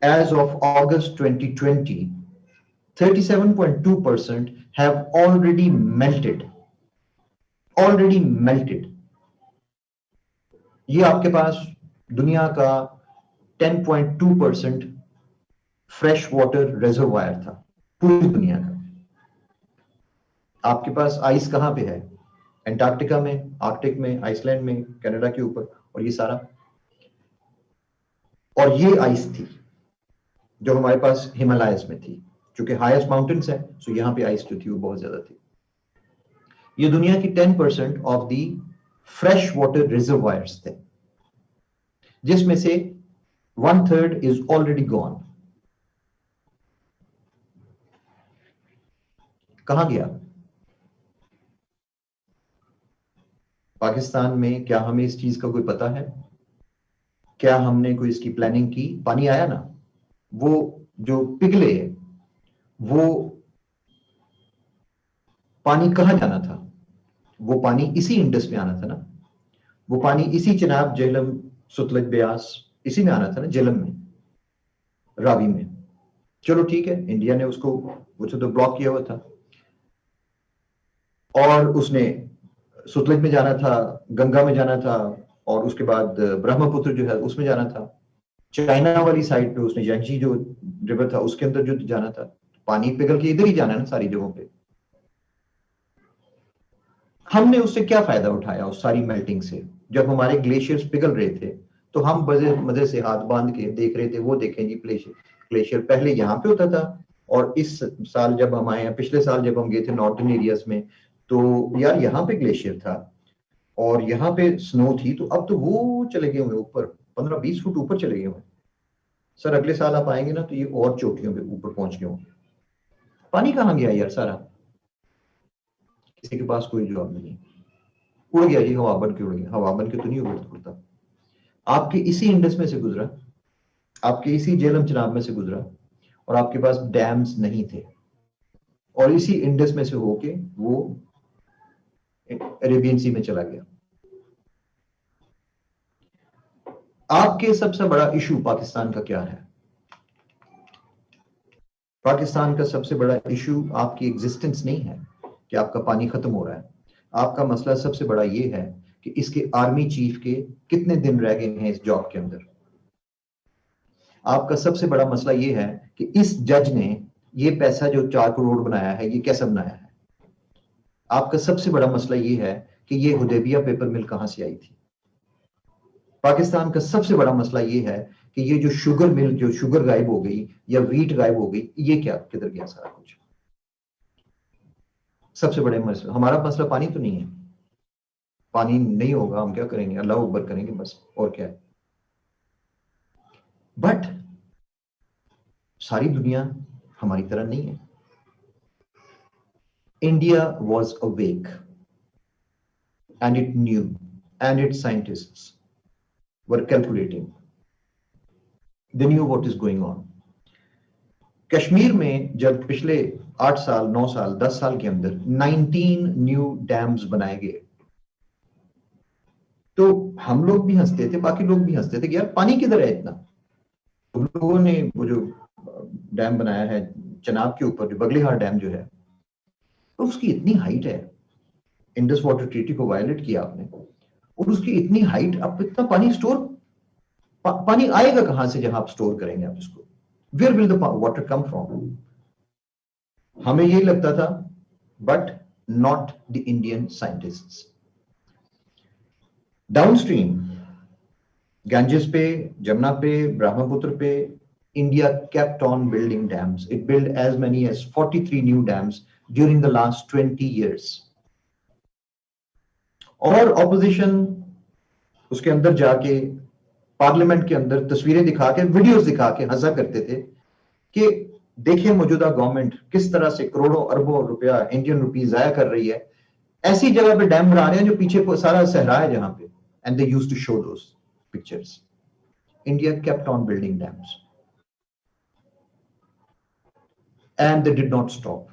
as of August 2020 37.2% have already melted, already melted। ये आपके पास दुनिया का 10.2% फ्रेश वाटर रिजर्वायर था पूरी दुनिया का। आपके पास आइस कहां पे है? एंटार्क्टिका में, आर्कटिक में, आइसलैंड में, कनाडा के ऊपर, और ये सारा, और ये आइस थी जो हमारे पास हिमालयस में थी, क्योंकि हाईएस्ट माउंटेन्स है, सो यहां पे आइस जो थी वो बहुत ज्यादा थी। ये दुनिया की 10% of the fresh water reservoirs थे, जिसमें से 1/3 इज ऑलरेडी गॉन। कहां गया? पाकिस्तान में क्या हमें इस चीज का कोई पता है? क्या हमने कोई इसकी प्लानिंग की? पानी आया ना, वो जो पिघले वो पानी कहां जाना था? वो पानी इसी इंडस में आना था ना, वो पानी इसी चिनाब, झेलम, सुतलज, ब्यास, इसी में आना था ना, झेलम में, रावी में। चलो ठीक है, इंडिया ने उसको तो ब्लॉक किया हुआ था, और उसने सुतलज में जाना था, गंगा में जाना था, और उसके बाद ब्रह्मपुत्र जो है उसमें जाना था। चाइना वाली साइड पे उसने यांगजी जो रिवर था उसके अंदर जो जाना था। पानी पिघल के इधर ही जाना है ना सारी जगहों पे। हमने उससे क्या फायदा उठाया उस सारी मेल्टिंग से? जब हमारे ग्लेशियर्स पिघल रहे थे तो हम मजे मजे से हाथ बांध के देख रहे थे, वो देखें जी ग्लेशियर, ग्लेशियर पहले यहाँ पे होता था, और इस साल जब हम आए हैं, पिछले साल जब हम गए थे नॉर्थन एरियाज में, तो यार यहाँ पे ग्लेशियर था और यहाँ पे स्नो थी, तो अब तो वो चले गए हुए ऊपर, 15-20 फुट ऊपर चले गए हुए। सर अगले साल आप आएंगे ना तो ये और चोटियों पे ऊपर पहुंच गए होंगे। पानी कहाँ गया यार सारा? किसी के पास कोई जवाब नहीं। उड़ गया जी, हवा बन के उड़ गया। हवा बन के तो नहीं उड़ता, आपके इसी इंडस में से गुजरा, आपके इसी झेलम चिनाब में से गुजरा, और आपके पास डैम्स नहीं थे, और इसी इंडस में से होके वो अरेबियन सी में चला गया। आपके सबसे बड़ा इशू पाकिस्तान का क्या है? पाकिस्तान का सबसे बड़ा इशू आपकी एग्जिस्टेंस नहीं है कि आपका पानी खत्म हो रहा है। आपका मसला सबसे बड़ा ये है कि इसके आर्मी चीफ के कितने दिन रह गए हैं इस जॉब के अंदर। आपका सबसे बड़ा मसला ये है कि इस जज ने ये पैसा जो 4 करोड़ बनाया है ये कैसे बनाया है। आपका सबसे बड़ा मसला ये है कि ये हुदैबिया पेपर मिल कहां से आई थी। पाकिस्तान का सबसे बड़ा मसला ये है कि ये जो शुगर मिल, जो शुगर गायब हो गई या वीट गायब हो गई, ये क्या किधर गया सारा कुछ। सबसे बड़े मसला, हमारा मसला पानी तो नहीं है। पानी नहीं होगा हम क्या करेंगे? अल्लाह अकबर करेंगे बस, और क्या है। बट सारी दुनिया हमारी तरह नहीं है। India was awake and it new and it scientists were calculating, they knew what is going on. Kashmir में जब पिछले 8 साल, 9 साल, 10 साल के अंदर 19 न्यू डैम्स बनाए गए, तो हम लोग भी हंसते थे, बाकी लोग भी हंसते थे कि यार पानी किधर है इतना। उन लोगों ने वो जो डैम बनाया है चनाब के ऊपर जो बगलीहार डैम जो है, तो उसकी इतनी हाइट है, इंडस वाटर ट्रीटी को वायलेट किया आपने, और उसकी इतनी हाइट, अब इतना पानी स्टोर, पानी आएगा कहां से जहां आप स्टोर करेंगे आप इसको? Where will the water come from? हमें यही लगता था, but not the Indian scientists. Downstream Ganges पे, Jamuna पे, Brahmaputra पे, India kept on building dams. It built as many as 43 new dams during the last 20 years. और opposition उसके अंदर जाके, पार्लियामेंट के अंदर तस्वीरें दिखा के, वीडियोस दिखा के हंसा करते थे कि देखिए मौजूदा गवर्नमेंट किस तरह से करोड़ों अरबों रुपया, इंडियन रुपीस जाया कर रही है, ऐसी जगह पे डैम बना रहे हैं जो पीछे सारा सहरा है जहां पे, and they used to show those pictures. India kept on building dams and they did not stop.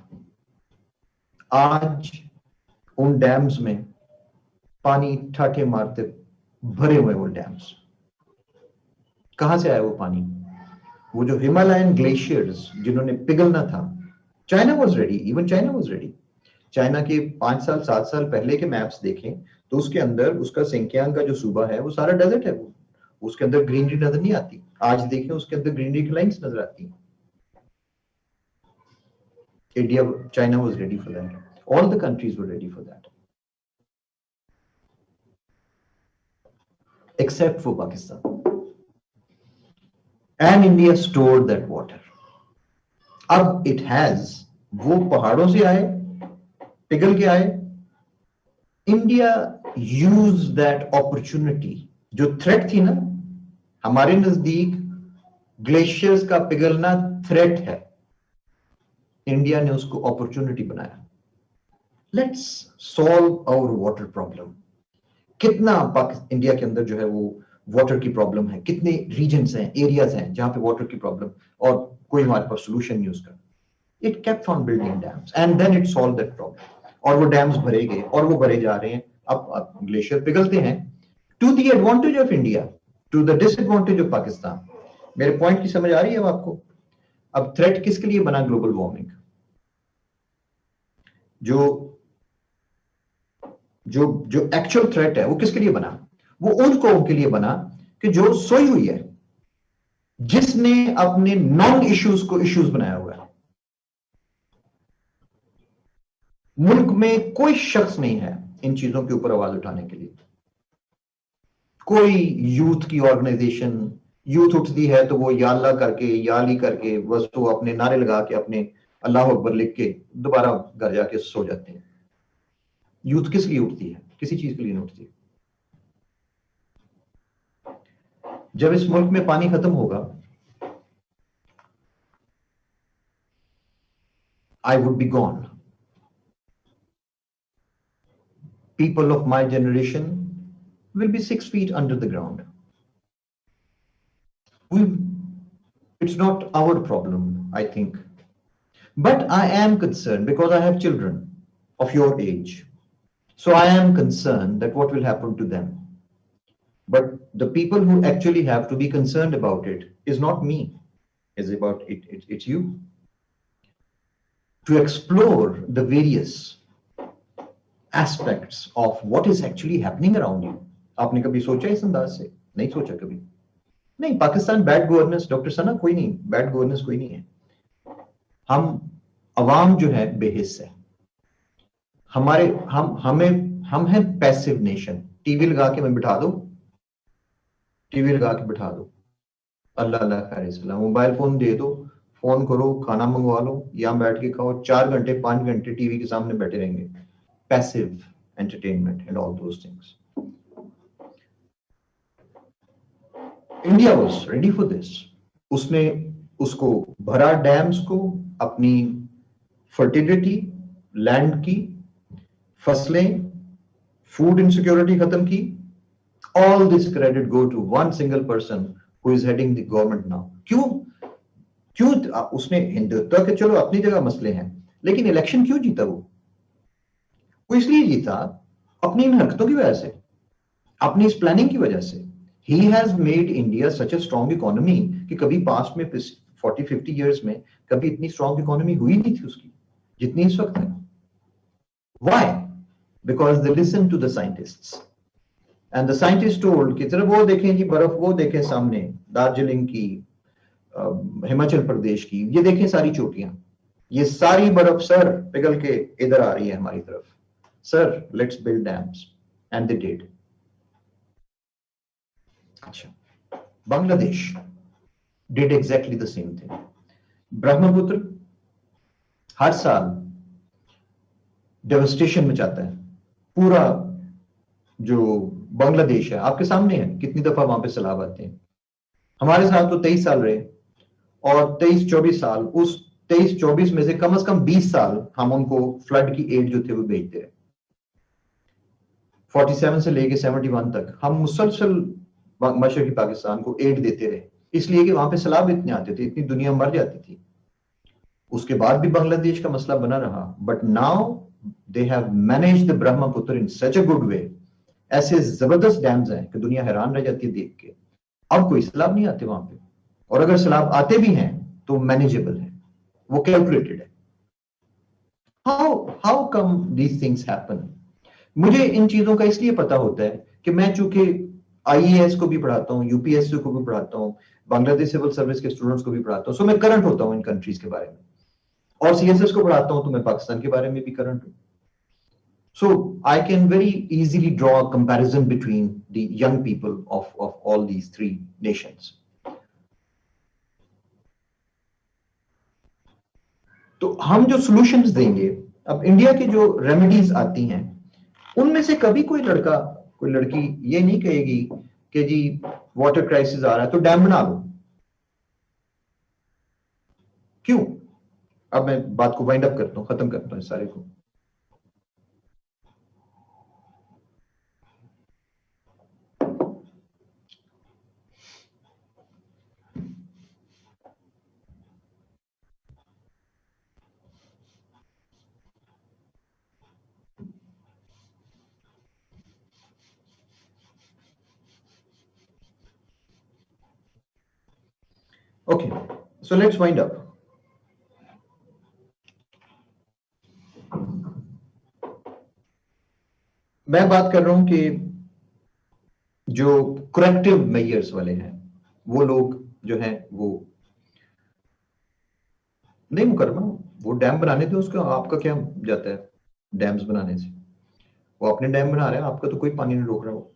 आज उन डैम्स में पानी ठाठे मारते भरे हुए वो डैम्स, कहां से आया वो पानी? वो जो हिमालयन ग्लेशियर्स जिन्होंने पिघलना था, China was ready, even China was ready. China के 5 साल 7 साल पहले के मैप्स देखें तो उसके अंदर उसका सिंकियांग का जो सूबा है वो सारा डेजर्ट है, वो उसके अंदर ग्रीनरी नजर नहीं आती। आज देखें उसके अंदर ग्रीनरी की लाइंस नजर आती हैं। India, China was ready for that, all the countries were ready for that except for Pakistan, and India stored that water. अब इट हैज, वो पहाड़ों से आए, पिघल के आए, इंडिया यूज दैट अपॉर्चुनिटी। जो थ्रेट थी ना, हमारे नजदीक ग्लेशियर्स का पिघलना थ्रेट है, इंडिया ने उसको अपॉर्चुनिटी बनाया। Let's solve our water problem. कितना इंडिया के अंदर जो है वो वाटर की प्रॉब्लम है, कितने रीजन्स हैं, एरियाज हैं जहां पे वाटर की प्रॉब्लम, और कोई हमारे पास सोल्यूशन यूज कर। It kept on building dams and then it solve that problem, और वो डैम्स भरे गए और वो भरे जा रहे हैं। अब ग्लेशियर पिघलते हैं to the advantage of India, to the disadvantage of Pakistan. मेरे पॉइंट की समझ आ रही है अब आपको? अब थ्रेट किसके लिए बना? Global warming. जो जो जो एक्चुअल थ्रेट है वो किसके लिए बना? वो उन कौम के लिए बना कि जो सोई हुई है, जिसने अपने नॉन इश्यूज को इश्यूज बनाया हुआ है। मुल्क में कोई शख्स नहीं है इन चीजों के ऊपर आवाज उठाने के लिए। कोई यूथ की ऑर्गेनाइजेशन, यूथ उठती है तो वो या अल्लाह करके, या अली करके, बस वो अपने नारे लगा के, अपने अल्लाह अकबर लिख के दोबारा घर जाके सो जाते हैं। यूथ किस लिए उठती है? किसी चीज के लिए नहीं उठती। जब इस मुल्क में पानी खत्म होगा, I would be gone. People of my generation will be 6 feet under the ground. It's not our problem, I think. But I am concerned because I have children of your age. So I am concerned that what will happen to them. But the people who actually have to be concerned about it is not me. It's about it's you. To explore the various aspects of what is actually happening around you. आपने कभी सोचा इस अंदाज से? नहीं सोचा कभी। नहीं, पाकिस्तान बैड गवर्नेंस, डॉक्टर सना, कोई नहीं, बैड गवर्नेंस कोई नहीं है। हम अवाम जो है बेहिस है। हमारे हम हैं पैसिव नेशन। टीवी लगा के मैं बिठा दो, टीवी लगा के बिठा दो, अल्लाह अल्लाह खैर सलाम, मोबाइल फोन दे दो, फोन करो, खाना मंगवा लो, यहां बैठ के खाओ, 4 घंटे 5 घंटे टीवी के सामने बैठे रहेंगे। Passive entertainment and all those things. India was ready for this. उसने उसको भरा डैम्स को, अपनी फर्टिलिटी, लैंड की, फसलें, फूड इनसिक्योरिटी खत्म की। All this credit go to one single person who is heading the government now. क्यों उसने हिंदुत्व के, चलो अपनी जगह मसले हैं, लेकिन इलेक्शन क्यों जीता? वो इसलिए जीता अपनी इन हरकतों की वजह से, अपनी इस प्लानिंग की वजह से। He has made India such a strong economy कि कभी पास्ट में 40-50 ईयर्स में कभी इतनी स्ट्रॉन्ग इकोनॉमी हुई नहीं थी उसकी जितनी इस वक्त है। Why? Because they listen to the scientists. And the scientists told कि चलो वो देखें जी बर्फ, वो देखें सामने दार्जिलिंग की, हिमाचल प्रदेश की, ये देखें सारी चोटियां, ये सारी बर्फ सर पिघल के इधर आ रही है हमारी तरफ, sir let's build dams, and they did. अच्छा, Bangladesh did exactly the same thing. Brahmaputra हर साल डेवस्टेशन में जाता है, पूरा जो बांग्लादेश है आपके सामने है, कितनी दफा वहां पे सैलाब आते हैं। हमारे साथ तो 23 साल रहे, और 23-24 साल, उस 23-24 में से कम 20 साल हम उनको फ्लड की एड जो थे वो भेजते रहे। 47 से लेके 71 तक हम मुसलसल मशरकी पाकिस्तान को एड देते रहे, इसलिए कि वहां पे सैलाब इतने आते थे, इतनी दुनिया मर जाती थी। उसके बाद भी बांग्लादेश का मसला बना रहा, but now they have managed the Brahmaputra in such a good way. ऐसे जबरदस्त डैम्स हैं कि दुनिया हैरान रह जाती है देख के। अब कोई सैलाब नहीं आते वहां पे, और अगर सैलाब आते भी हैं तो मैनेजेबल है, वो कैलकुलेटेड है। How come these things happen? मुझे इन चीजों का इसलिए पता होता है कि मैं चूंकि आईएएस को भी पढ़ाता हूँ, यूपीएससी को भी पढ़ाता हूँ, बांग्लादेश सिविल सर्विस के स्टूडेंट्स को भी पढ़ाता हूँ, सो मैं करंट होता हूँ इन कंट्रीज के बारे में, और सीएसएस को पढ़ाता हूँ तो मैं पाकिस्तान के बारे में भी करंट हूँ। So I can very easily draw a comparison between the young people of all these three nations. तो हम जो solutions देंगे, अब इंडिया की जो रेमेडीज आती हैं उनमें से कभी कोई लड़का कोई लड़की ये नहीं कहेगी कि जी वाटर क्राइसिस आ रहा है तो डैम बना लो। क्यों? अब मैं बात को वाइंड अप करता हूं, खत्म करता हूं इस सारे को। Okay, so let's wind up. मैं बात कर रहा हूं कि जो करेक्टिव मेजर्स वाले हैं वो लोग जो हैं वो नहीं मुकरमा, वो डैम बनाने थे, उसका आपका क्या जाता है डैम्स बनाने से? वो अपने डैम बना रहे हैं, आपका तो कोई पानी नहीं रोक रहा। वो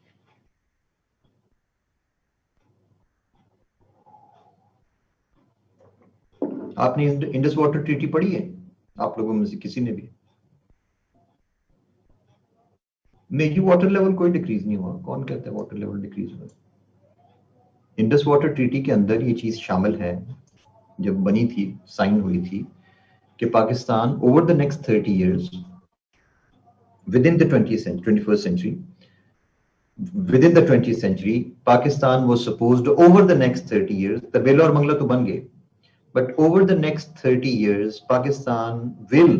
आपने इंडस वाटर ट्रीटी पढ़ी है आप लोगों में से किसी ने भी? नहीं, वाटर लेवल कोई डिक्रीज नहीं हुआ। कौन कहता है वाटर लेवल डिक्रीज हुआ? इंडस वाटर ट्रीटी के अंदर ये चीज शामिल है, जब बनी थी, साइन हुई थी, कि Pakistan over the next 30 years within the 21st century, within the 20th century, Pakistan was supposed to, over the next 30 years, तबेला और मंगला तो बन गए, but over the next 30 years, Pakistan will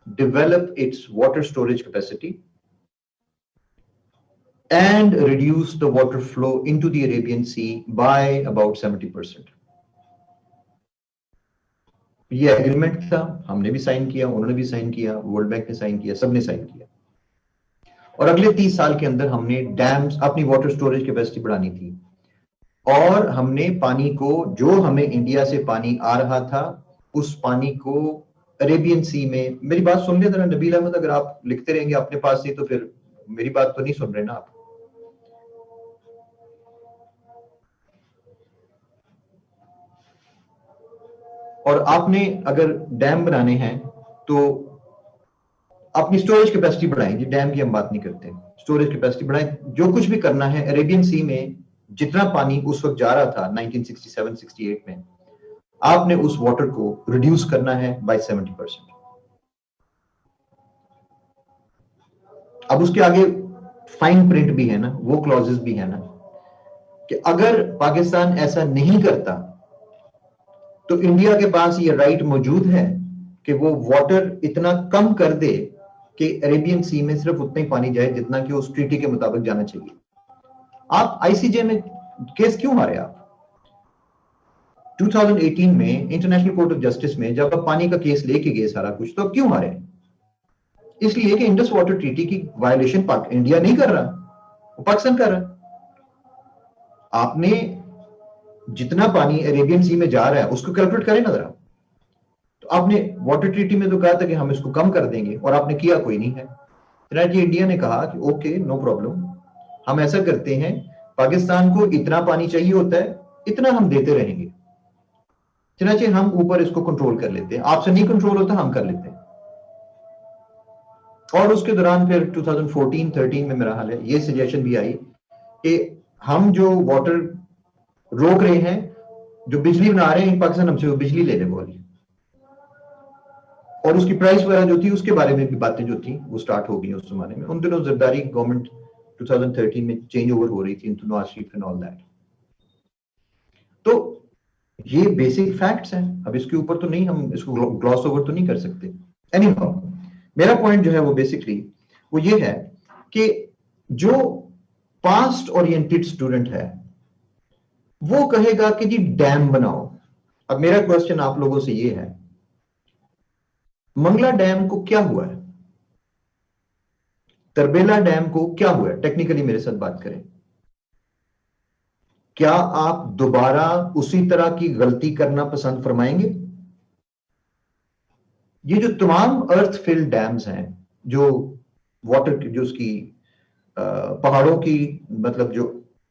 develop its water storage capacity and reduce the water flow into the Arabian Sea by about 70%. ये agreement था, हमने भी sign किया, उन्होंने भी साइन किया, वर्ल्ड बैंक ने साइन किया, सबने साइन किया। और अगले 30 साल के अंदर हमने डैम्स, अपनी वाटर स्टोरेज कैपेसिटी बढ़ानी थी, और हमने पानी को, जो हमें इंडिया से पानी आ रहा था, उस पानी को अरेबियन सी में, मेरी बात सुन ले जरा नबील अहमद, अगर आप लिखते रहेंगे अपने पास ही तो फिर मेरी बात तो नहीं सुन रहे ना आप। और आपने अगर डैम बनाने हैं तो अपनी स्टोरेज कैपेसिटी बढ़ाएं, जी डैम की हम बात नहीं करते, स्टोरेज कैपेसिटी बढ़ाएं। जो कुछ भी करना है, अरेबियन सी में जितना पानी उस वक्त जा रहा था 1967-68 में, आपने उस वाटर को रिड्यूस करना है बाय 70%। अब उसके आगे फाइन प्रिंट भी है ना, वो क्लॉजेस भी है ना, कि अगर पाकिस्तान ऐसा नहीं करता तो इंडिया के पास ये राइट मौजूद है कि वो वाटर इतना कम कर दे कि अरेबियन सी में सिर्फ उतना ही पानी जाए जितना कि उस ट्रीटी के मुताबिक जाना चाहिए। आप आईसीजे में केस क्यों हारे? आप 2018 में इंटरनेशनल कोर्ट ऑफ जस्टिस में जब आप पानी का केस लेके गए सारा कुछ, तो अब क्यों हारे? इसलिए कि इंडस वाटर ट्रीटी की वायलेशन इंडिया नहीं कर रहा, वो पाकिस्तान कर रहा है। आपने जितना पानी अरेबियन सी में जा रहा है उसको कैलकुलेट करें ना जरा। तो आपने वाटर ट्रीटी में तो कहा था कि हम इसको कम कर देंगे, और आपने किया कोई नहीं है। चुनांचे इंडिया ने कहा कि ओके नो प्रॉब्लम, हम ऐसा करते हैं, पाकिस्तान को इतना पानी चाहिए होता है, इतना हम देते रहेंगे, चुनांचे हम ऊपर इसको कंट्रोल कर लेते हैं, आपसे नहीं कंट्रोल होता हम कर लेते हैं। और उसके दौरान फिर 2014-13 में मेरा हाल है ये सजेशन भी आई कि हम जो वाटर रोक रहे हैं, जो बिजली बना रहे हैं पाकिस्तान, हमसे वो बिजली ले ले बोली, और उसकी प्राइस वगैरह जो थी उसके बारे में भी बातें जो थी वो स्टार्ट हो गई उस जमाने में। उन दिनों जरदारी गवर्नमेंट 2013 में चेंज ओवर हो रही थी into Nawaz Sharif and all that. तो ये बेसिक फैक्ट्स हैं, अब इसके ऊपर तो नहीं, हम इसको ग्लॉस ओवर तो नहीं कर सकते। एनीहाउ, मेरा पॉइंट जो है वो बेसिकली वो ये है कि जो पास्ट ओरिएंटेड स्टूडेंट है वो कहेगा कि जी डैम बनाओ। अब मेरा क्वेश्चन आप लोगों से ये है, मंगला डैम को क्या हुआ है, तरबेला डैम को क्या हुआ है, टेक्निकली मेरे साथ बात करें। क्या आप दोबारा उसी तरह की गलती करना पसंद फरमाएंगे? ये जो तमाम अर्थ फिल्ड डैम्स हैं, जो वाटर जो उसकी पहाड़ों की, मतलब जो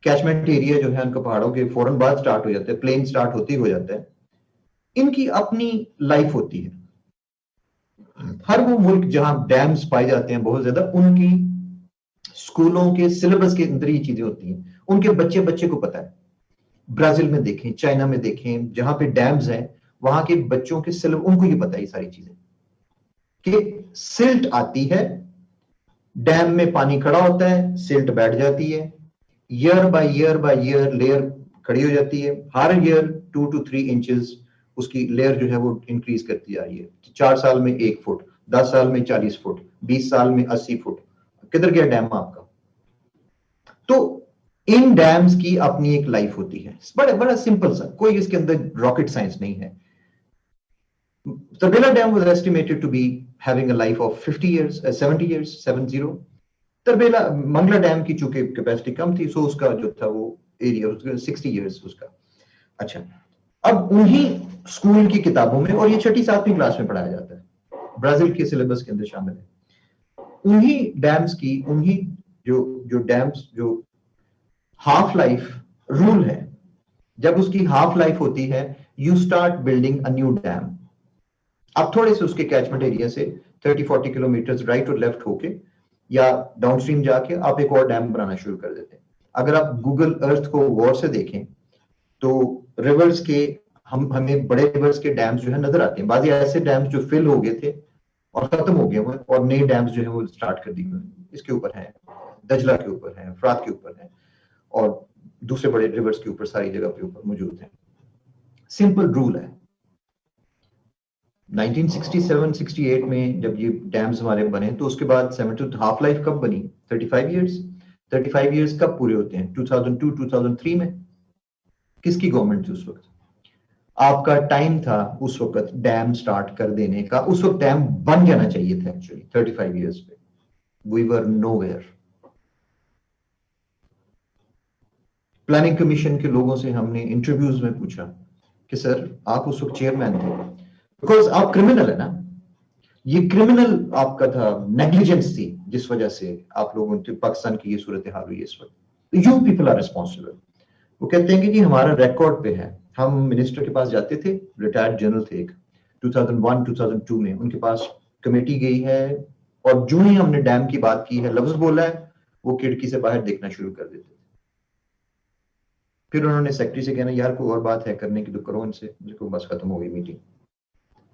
कैचमेंट एरिया जो है उनका पहाड़ों के फौरन बाद स्टार्ट हो जाता है, प्लेन स्टार्ट होती हो जाता है, इनकी अपनी लाइफ होती है। हर वो मुल्क जहां डैम्स पाए जाते हैं बहुत ज्यादा, उनकी स्कूलों के सिलेबस के अंदर ये चीजें होती हैं, उनके बच्चे बच्चे को पता है। ब्राजील में देखें, चाइना में देखें, जहां पे डैम्स हैं वहां के बच्चों के सिलेबस, उनको ये पता है ये सारी चीजें कि सिल्ट आती है, डैम में पानी खड़ा होता है, सिल्ट बैठ जाती है, year by year by year layer खड़ी हो जाती है, हर ईयर 2 to 3 इंचेस उसकी लेयर जो है वो इंक्रीज करती जा रही है। 4 साल में 1 फुट, 10 साल में 40 फुट, 20 साल में 80 फुट, किधर गया डैम आपका? तो इन डैम्स की अपनी एक लाइफ होती है, बड़ा बड़ा सिंपल सा, कोई इसके अंदर रॉकेट साइंस नहीं है। Tarbela Dam was estimated to be having a life of 50 years, 70 years, 70। Tarbela Mangla dam की चूंकि कैपेसिटी कम थी, सो उसका जो था वो एरिया 60 इयर्स उसका। अच्छा, अब उन्हीं स्कूल की किताबों में, और ये 6ठी-7वीं क्लास में पढ़ाया जाता है, ब्राजील के सिलेबस के अंदर शामिल है, उन्हीं डैम्स की, उन्हीं जो जो डैम्स जो हाफ लाइफ रूल है, जब उसकी हाफ लाइफ होती है, you start building a new dam. आप थोड़े से उसके कैचमेंट एरिया से 30-40 किलोमीटर राइट और लेफ्ट होके या डाउनस्ट्रीम जाके आप एक और डैम बनाना शुरू कर देते हैं। अगर आप गूगल अर्थ को गौर से देखें तो रिवर्स के हमें बड़े रिवर्स के डैम्स जो है नजर आते हैं। बाकी ऐसे डैम्स जो फिल हो गए थे और खत्म हो गए हुए, और नए डैम्स जो है वो स्टार्ट कर दिए। इसके ऊपर है, दजला के ऊपर है, फरात के ऊपर है, और दूसरे बड़े रिवर्स के ऊपर, सारी जगह के ऊपर मौजूद है। सिंपल रूल है। 1967-68 में जब ये डैम्स हमारे बने, तो उसके बाद 70 हाफ लाइफ कब बनी? 35 इयर्स। 35 इयर्स कब पूरे होते हैं? 2002-2003 में। किसकी गवर्नमेंट थी उस वक्त? आपका टाइम था उस वक्त डैम स्टार्ट कर देने का, उस वक्त डैम बन जाना चाहिए था एक्चुअली 35 इयर्स पे। We were nowhere. Planning commission के लोगों से हमने इंटरव्यूज में पूछा कि सर आप उस वक्त चेयरमैन थे, बिकॉज आप क्रिमिनल है ना, ये क्रिमिनल आपका था, नेग्लिजेंस थी जिस वजह से आप लोगों की पाकिस्तान की ये सूरत हाल हुई इस वक्त। You people are responsible. वो कहते हैं कि जी हमारा रिकॉर्ड पे है। हम मिनिस्टर के पास जाते थे, रिटायर्ड जनरल थे एक, 2001-2002 में उनके पास कमेटी गई है, और जो ही हमने डैम की बात की है, लफ्ज बोला है, वो खिड़की से बाहर देखना शुरू कर देते थे। फिर उन्होंने सेक्रेटरी से कहना, यार कोई और बात है करने की तो करो इनसे, देखो बस खत्म हो गई meeting.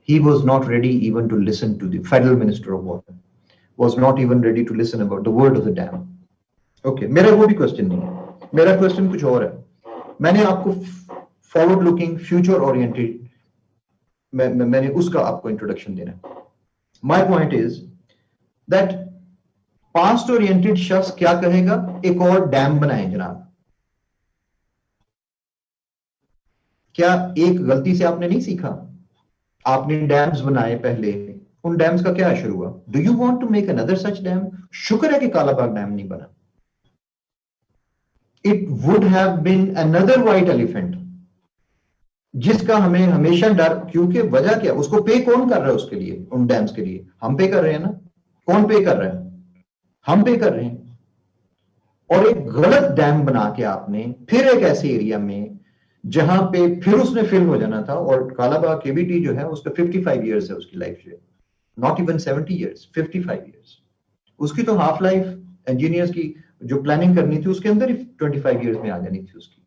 He was not ready even to listen to the federal minister of water, was not even ready to listen about the word of the dam. Okay, मेरा वो भी क्वेश्चन नहीं है, मेरा क्वेश्चन कुछ और है। मैंने आपको फॉरवर्ड लुकिंग, फ्यूचर ओरिएंटेड, मैंने उसका आपको इंट्रोडक्शन देना है। My point is that past oriented शख्स क्या कहेगा? एक और डैम बनाएं जनाब। क्या एक गलती से आपने नहीं सीखा? आपने डैम्स बनाए पहले, उन डैम्स का क्या असर हुआ? Do you want to make another such dam? शुक्र है कि कालाबाग डैम नहीं बना। It would have been another white elephant, जिसका हमें हमेशा डर, क्योंकि वजह क्या, उसको पे कौन कर रहा है? उसके लिए, उन डैम्स के लिए हम पे कर रहे हैं ना। कौन पे कर रहा है? हम पे कर रहे हैं। और एक गलत डैम बना के आपने फिर एक ऐसे एरिया में जहां पे फिर उसने फिल हो जाना था, और कालाबाग केबीटी जो है उसका 55 ईयर्स है उसकी लाइफ जो, नॉट इवन 70 ईयर्स, 55 ईयर्स। उसकी तो हाफ लाइफ इंजीनियर्स की जो प्लानिंग करनी थी उसके अंदर ही 25 ईयर्स में आ जानी थी उसकी।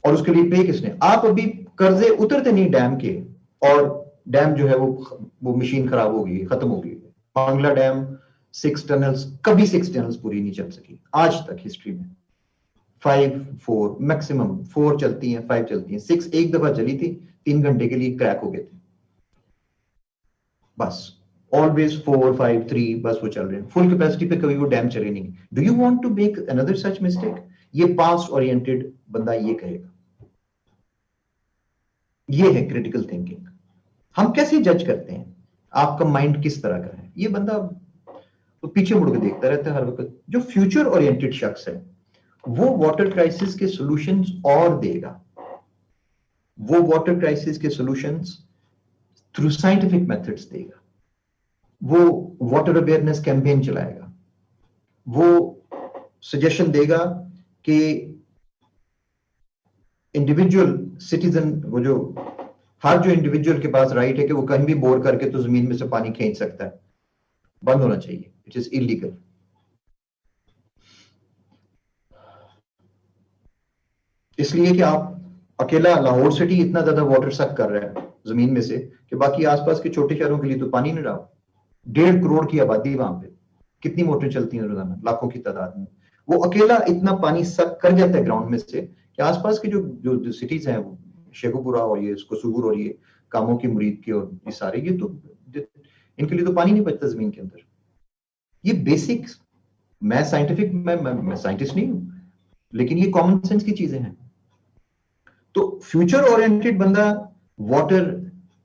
और उसके लिए पे किसने? आप अभी कर्जे उतरते नहीं डैम के, और डैम जो है वो मशीन खराब हो गई, खत्म हो गई। बांग्ला डैम 6 टनल्स, कभी 6 टनल्स पूरी नहीं चल सकी आज तक हिस्ट्री में। 5 4 मैक्सिमम 4 चलती हैं, 5 चलती हैं, 6 एक दफा चली थी, 3 घंटे के लिए क्रैक हो गए थे बस। ऑलवेज 4 5 3 बस वो चल रहे हैं, फुल कैपेसिटी पे कभी वो डैम चले नहीं। Do you want to make another such mistake? ये पास्ट ओरिएंटेड बंदा ये कहेगा। ये है क्रिटिकल थिंकिंग। हम कैसे जज करते हैं आपका माइंड किस तरह का है? ये बंदा तो पीछे मुड़ के देखता रहता है हर वक्त। जो फ्यूचर ओरिएंटेड शख्स है वो वाटर क्राइसिस के सॉल्यूशंस और देगा। वो वाटर क्राइसिस के सॉल्यूशंस थ्रू साइंटिफिक मेथड्स देगा। वो वाटर अवेयरनेस कैंपेन चलाएगा। वो सजेशन देगा कि इंडिविजुअल सिटीजन, वो जो हर जो इंडिविजुअल के पास राइट है कि वो कहीं भी बोर करके तो जमीन में से पानी खींच सकता है, बंद होना चाहिए। It is illegal. इसलिए कि आप अकेला लाहौर सिटी इतना ज्यादा वाटर सक कर रहा है जमीन में से कि बाकी आसपास के छोटे शहरों के लिए तो पानी नहीं रहा। 1.5 करोड़ की आबादी वहां पे, कितनी मोटरें चलती हैं रोजाना, लाखों की तादाद में। वो अकेला इतना पानी सक कर जाता है ग्राउंड में से कि आसपास की जो जो सिटीज हैं, वो शेखुपुरा और ये कसूर और ये कामों की मुरीद के और ये सारे, ये तो इनके लिए तो पानी नहीं बचता जमीन के अंदर। ये बेसिक, मैं साइंटिफिक, मैं साइंटिस्ट नहीं हूं, लेकिन ये कॉमन सेंस की चीजें हैं। तो फ्यूचर ओरिएंटेड बंदा वाटर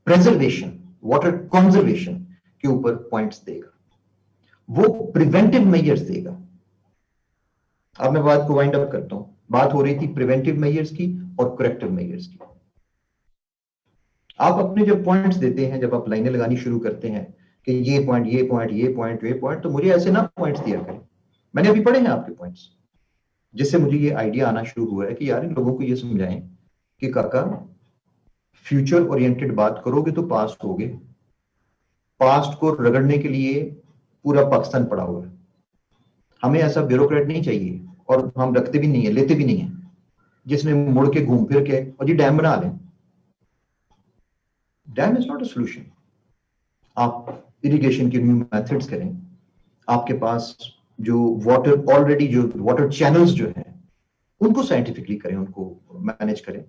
प्रेजर्वेशन, वाटर कंजर्वेशन के ऊपर पॉइंट्स देगा। वो प्रिवेंटिव मेजर्स देगा। अब मैं बात को वाइंड अप करता हूं। बात हो रही थी प्रिवेंटिव मेजर्स की और करेक्टिव मेजर्स की। आप अपने जब पॉइंट्स देते हैं, जब आप लाइनें लगानी शुरू करते हैं कि ये पॉइंट, ये पॉइंट, ये पॉइंट, ये पॉइंट, तो मुझे ऐसे ना पॉइंट्स दिया करें। मैंने अभी पढ़े हैं आपके पॉइंट्स, जिससे मुझे ये आइडिया आना शुरू हुआ है कि यार इन लोगों को ये समझाएं कि काका फ्यूचर ओरिएंटेड बात करोगे तो पास्ट होगे। पास्ट को रगड़ने के लिए पूरा पाकिस्तान पड़ा हुआ है। हमें ऐसा ब्यूरोक्रेट नहीं चाहिए, और हम रखते भी नहीं है, लेते भी नहीं है, जिसने मुड़ के घूम फिर के और जी डैम बना लें। Dam is not a solution. आप इरिगेशन के न्यू मेथड्स करें। आपके पास जो वाटर ऑलरेडी, जो वाटर चैनल्स जो हैं उनको साइंटिफिकली करें, उनको मैनेज करें।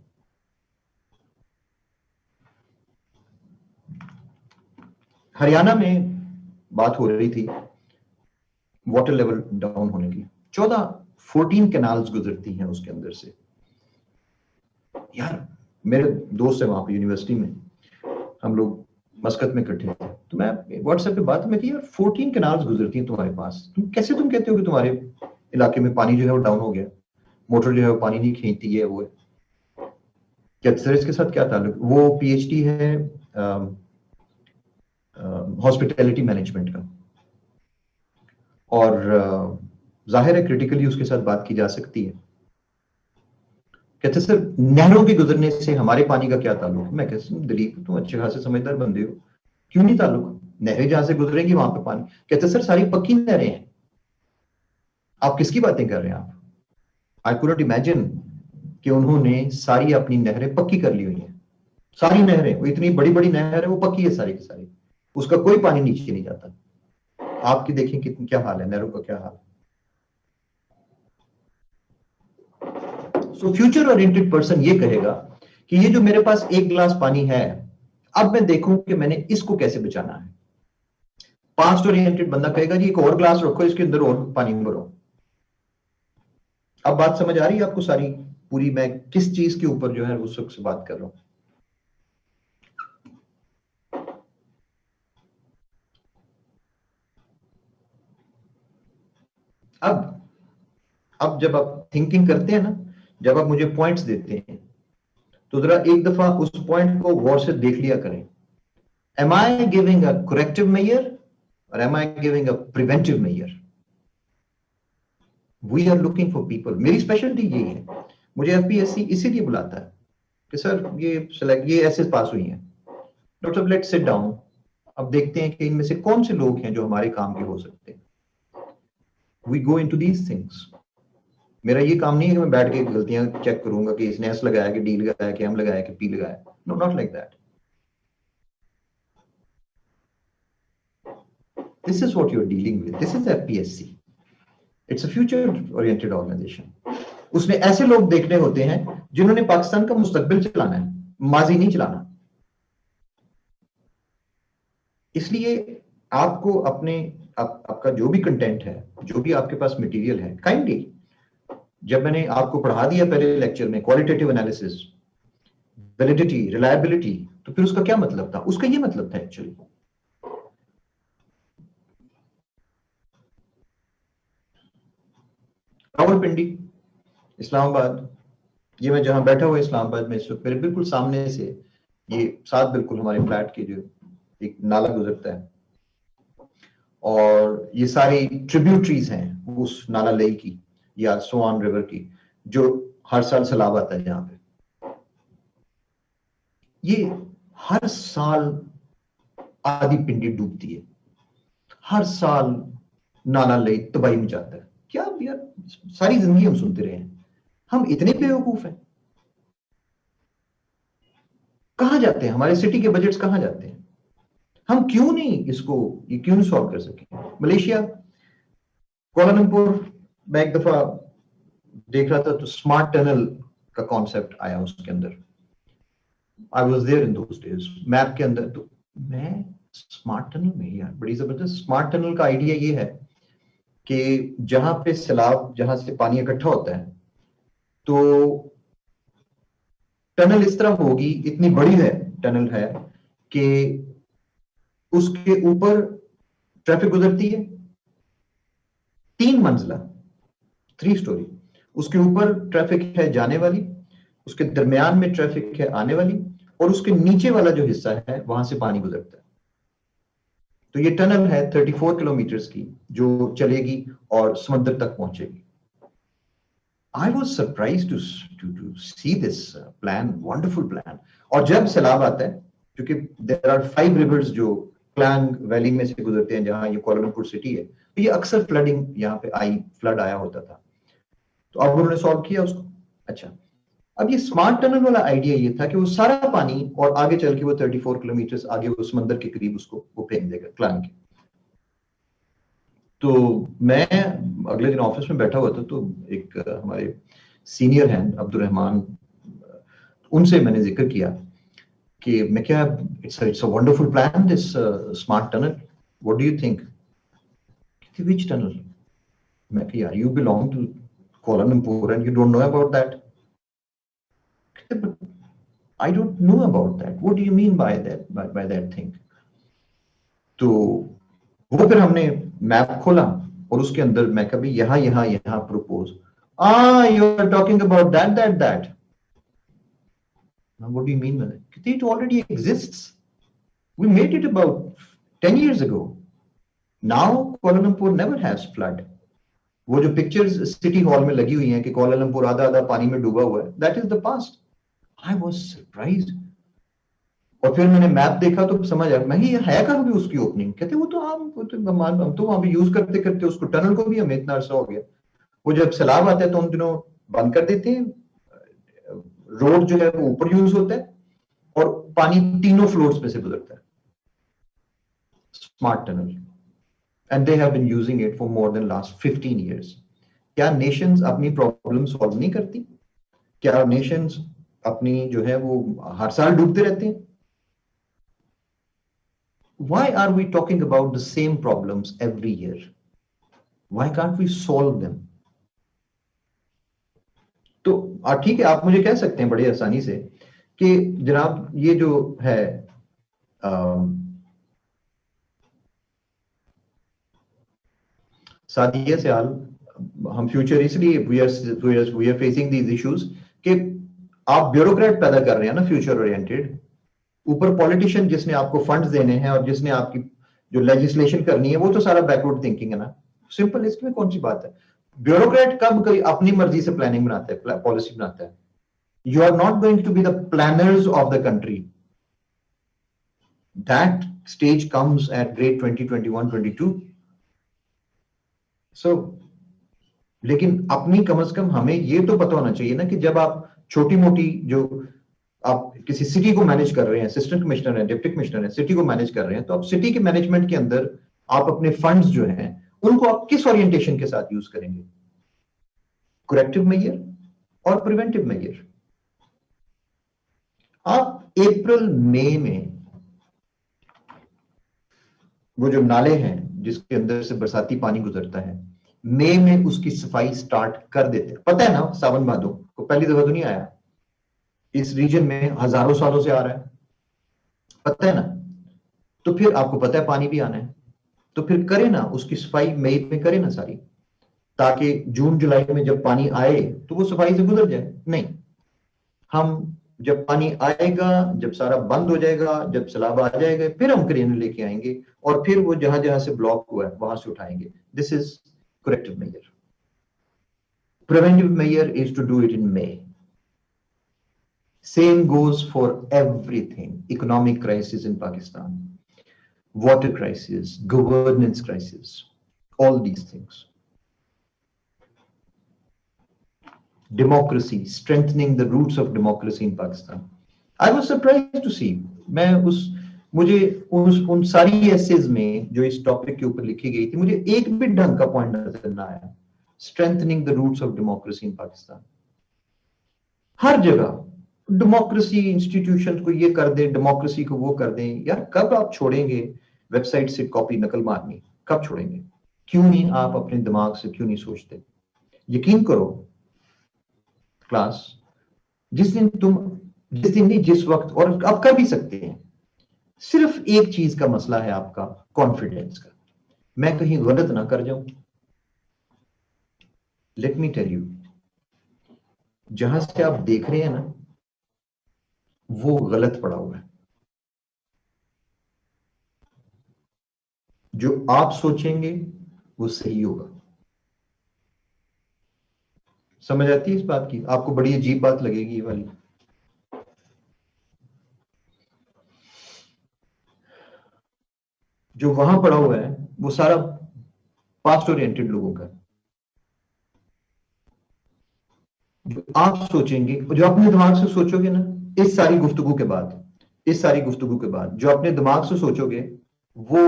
हरियाणा में बात हो रही थी वाटर लेवल डाउन होने की। 14 कैनाल्स गुजरती हैं उसके अंदर से। यार मेरे दोस्त है वहां पे यूनिवर्सिटी में, हम लोग मस्कत में इकट्ठे थे, तो मैं व्हाट्सएप पे बात में कि यार 14 कैनाल्स गुजरती हैं तुम्हारे पास, तुम कहते हो कि तुम्हारे इलाके में पानी जो है वो डाउन हो गया, मोटर जो है वो पानी नहीं खींचती है, वो है क्या? सर इसके साथ क्या ताल्लुक? वो पीएचडी है हॉस्पिटैलिटी मैनेजमेंट का, और जाहिर है क्रिटिकली उसके साथ बात की जा सकती है। कहते सर नहरों के गुजरने से हमारे पानी का क्या ताल्लुक? मैं कहता दिलीप तुम अच्छे खासे समझदार बंदे हो, क्यों नहीं ताल्लुक? नहरें जहां से गुजरेंगी वहां पे पानी। कहते सर सारी पक्की नहरें हैं। आप किसकी बातें कर रहे हैं आप? आई कुडंट इमेजिन कि उन्होंने सारी अपनी नहरें पक्की कर ली हुई हैं। सारी नहरें, वो इतनी बड़ी बड़ी नहर है, वो पक्की है सारी की सारी, उसका कोई पानी नीचे नहीं जाता। आपकी देखिए कितनी क्या हाल है, नहरों का क्या हाल है। सो फ्यूचर ओरिएंटेड पर्सन ये कहेगा कि ये जो मेरे पास एक गिलास पानी है, अब मैं देखूं कि मैंने इसको कैसे बचाना है। पास्ट ओरिएंटेड बंदा कहेगा जी एक और ग्लास रखो, इसके अंदर और पानी भरो। अब बात समझ आ रही है आपको सारी? पूरी मैं किस चीज के ऊपर जो है उस वक्त से बात कर रहा हूं। अब जब आप थिंकिंग करते हैं ना, जब आप मुझे पॉइंट्स देते हैं, तो जरा एक दफा उस पॉइंट को गौर से देख लिया करें। Am I giving a corrective measure और am I giving a preventive measure? We are looking for people. मेरी स्पेशलिटी यही है, मुझे एफपीएससी इसीलिए बुलाता है कि सर ये ऐसे पास हुई हैं, डॉक्टर साहब लेट्स सिट डाउन, अब देखते हैं कि इनमें से कौन से लोग हैं जो हमारे काम के हो सकते हैं। We go into these things. मेरा ये काम नहीं है कि मैं बैठ के गलतियां चेक करूंगा कि इसने एस लगाया कि डी लगाया कि एम लगाया कि पी लगाया। No, not like that. This is what you are dealing with. This is FPSC. It's a future oriented organisation. उसने ऐसे लोग देखने होते हैं जिन्होंने पाकिस्तान का मुस्तकबिल चलाना है, माजी नहीं चलाना। इसलिए आपको अपने आपका जो भी कंटेंट है, जो भी आपके पास मटेरियल है, काइंडली, जब मैंने आपको पढ़ा दिया पहले लेक्चर में क्वालिटेटिव एनालिसिस, वैलिडिटी, रिलायबिलिटी, तो फिर उसका क्या मतलब था? उसका ये मतलब था एक्चुअली, रावलपिंडी, इस्लामाबाद, ये मैं जहां बैठा हुआ इस्लामाबाद में इस वक्त, मेरे बिल्कुल सामने से ये साथ बिल्कुल हमारे फ्लैट के जो एक नाला गुजरता है, और ये सारी ट्रिब्यूटरीज हैं उस नाला लई की या सोआन रिवर की, जो हर साल सैलाब आता है यहाँ पे। ये हर साल आधी पिंडी डूबती है, हर साल नाला लई तबाही मचाता है। क्या यार, सारी जिंदगी हम सुनते रहे हैं, हम इतने बेवकूफ हैं? कहां जाते हैं हमारे सिटी के बजट्स, कहां जाते हैं? हम क्यों नहीं इसको, ये क्यों नहीं सॉल्व कर सके? मलेशिया, कोलालमपुर, मैं एक दफा देख रहा था तो स्मार्ट टनल का कॉन्सेप्ट आया उसके अंदर। I was there in those days, map के अंदर। तो मैं स्मार्ट टनल में, यार बड़ी जबरदस्त। स्मार्ट टनल का आइडिया ये है कि जहां पे सैलाब, जहां से पानी इकट्ठा होता है, तो टनल इस तरह होगी, इतनी बड़ी है टनल है कि उसके ऊपर ट्रैफिक गुजरती है, 3 मंजिला, 3 स्टोरी। उसके ऊपर ट्रैफिक है जाने वाली, उसके दरमियान में ट्रैफिक है आने वाली, और उसके नीचे वाला जो हिस्सा है वहां से पानी गुजरता है। तो ये टनल है 34 किलोमीटर की, जो चलेगी और समुद्र तक पहुंचेगी। I was surprise to see this plan, wonderful plan. और जब सैलाब आता है, क्योंकि देयर आर 5 रिवर्स जो क्लांग वैली में से गुजरते हैं, जहां ये कोलालमपुर सिटी है, तो ये अक्सर फ्लडिंग यहाँ पे आई, फ्लड आया होता था। तो अब उन्होंने सॉल्व किया उसको। अच्छा, अब ये स्मार्ट टनल वाला आइडिया ये था कि वो सारा पानी और आगे चल के वो 34 किलोमीटर आगे वो समंदर के करीब उसको वो फेंक देगा क्लांग के। तो मैं अगले दिन ऑफिस में बैठा हुआ था, तो एक हमारे सीनियर हैं अब्दुल रहमान, उनसे मैंने जिक्र किया कि मैं क्या, it's a wonderful plan this smart tunnel, what do you think? Which tunnel? मैं कि यार, you belong to Kuala Lumpur and you don't know about that? I don't know about that. What do you mean by that, by that thing? तो वो फिर हमने map खोला और उसके अंदर मैं कभी यहाँ यहाँ यहाँ propose, you are talking about that. Now what do you mean by that? It already exists. We made it about 10 years ago. Now Kuala Lumpur never has flood. वो जो पिक्चर्स सिटी हॉल में लगी हुई हैं कि कुआला Lumpur आधा आधा पानी में डूबा हुआ है, that is the past. I was surprised. और फिर मैंने मैप देखा तो समझ आया, मैं ये है कहाँ भी उसकी ओपनिंग? कहते वो तो हम तो वहां पे यूज करते करते उसको, टनल को भी हमें इतना अरसा हो गया। वो जब सैलाब आता है तो उन दिनों बंद कर देते हैं, रोड जो है वो ऊपर यूज होता है और पानी तीनों फ्लोर्स में से गुजरता है। Smart tunnel, and they have been using it for more than last 15 years। क्या नेशंस अपनी प्रॉब्लम सॉल्व नहीं करती? क्या नेशंस अपनी जो है वो हर साल डूबते रहते हैं? Why are we talking about the same problems every year? Why can't we solve them? तो ठीक है, आप मुझे कह सकते हैं बड़ी आसानी से कि जनाब ये जो है सादिया से हाल, हम फ्यूचर इसलिए we are facing these issues कि आप ब्यूरोक्रेट पैदा कर रहे हैं ना फ्यूचर ओरिएंटेड, ऊपर पॉलिटिशियन जिसने आपको फंड्स देने हैं और जिसने आपकी जो लेजिस्लेशन करनी है वो तो सारा बैकवर्ड थिंकिंग है ना। सिंपल, इसमें कौन सी बात है। ब्यूरोक्रेट कब कोई अपनी मर्जी से प्लानिंग बनाता है, पॉलिसी बनाता है। You are not going to be the planners of the country. That stage comes at grade 2021 22। So लेकिन अपनी कम से कम हमें ये तो पता होना चाहिए ना कि जब आप छोटी मोटी जो आप किसी सिटी को मैनेज कर रहे हैं, असिस्टेंट कमिश्नर है, डिप्टी कमिश्नर है, सिटी को मैनेज कर रहे हैं, तो आप सिटी के मैनेजमेंट के अंदर आप अपने फंड्स जो हैं उनको आप किस ओरिएंटेशन के साथ यूज करेंगे, करेक्टिव मेजर और प्रिवेंटिव मेजर। आप अप्रैल मई में वो जो नाले हैं जिसके अंदर से बरसाती पानी गुजरता है, मई में उसकी सफाई स्टार्ट कर देते हैं। पता है ना, सावन भादो को पहली दफा तो नहीं आया, इस रीजन में हजारों सालों से आ रहा है, पता है ना। तो फिर आपको पता है पानी भी आना है, तो फिर करें ना उसकी सफाई मई में करें ना सारी, ताकि जून जुलाई में जब पानी आए तो वो सफाई से गुजर जाए। नहीं, हम जब पानी आएगा, जब सारा बंद हो जाएगा, जब सैलाब आ जाएगा, फिर हम क्रेन लेके आएंगे और फिर वो जहां जहां से ब्लॉक हुआ है वहां से उठाएंगे। This is corrective measure. Preventive measure is to do it in May. Same goes for everything. Economic crisis in Pakistan, water crisis, governance crisis, all these things. Democracy, strengthening the roots of democracy in Pakistan. I was surprised to see, मुझे उन सारी essays में जो इस topic के ऊपर लिखी गई थी, मुझे एक भी ढंग का पॉइंट नजर ना आया। Strengthening the roots of democracy in Pakistan. हर जगह डेमोक्रेसी इंस्टीट्यूशन को ये कर दें, डेमोक्रेसी को वो कर दें। यार कब आप छोड़ेंगे वेबसाइट से कॉपी नकल मारनी, कब छोड़ेंगे? क्यों नहीं आप अपने दिमाग से क्यों नहीं सोचते? यकीन करो क्लास, जिस दिन नहीं, जिस वक्त, और आप कर भी सकते हैं, सिर्फ एक चीज का मसला है आपका, कॉन्फिडेंस का। मैं कहीं गलत ना कर जाऊं। लेट मी टेल यू, जहां से आप देख रहे हैं ना वो गलत पड़ा हुआ है। जो आप सोचेंगे वो सही होगा। समझ आती है इस बात की? आपको बड़ी अजीब बात लगेगी ये वाली। जो वहां पड़ा हुआ है वो सारा पास्ट ओरिएंटेड लोगों का। जो आप सोचेंगे, जो अपने दिमाग से सोचोगे ना, इस सारी गुफ्तगू के बाद जो अपने दिमाग से सोचोगे वो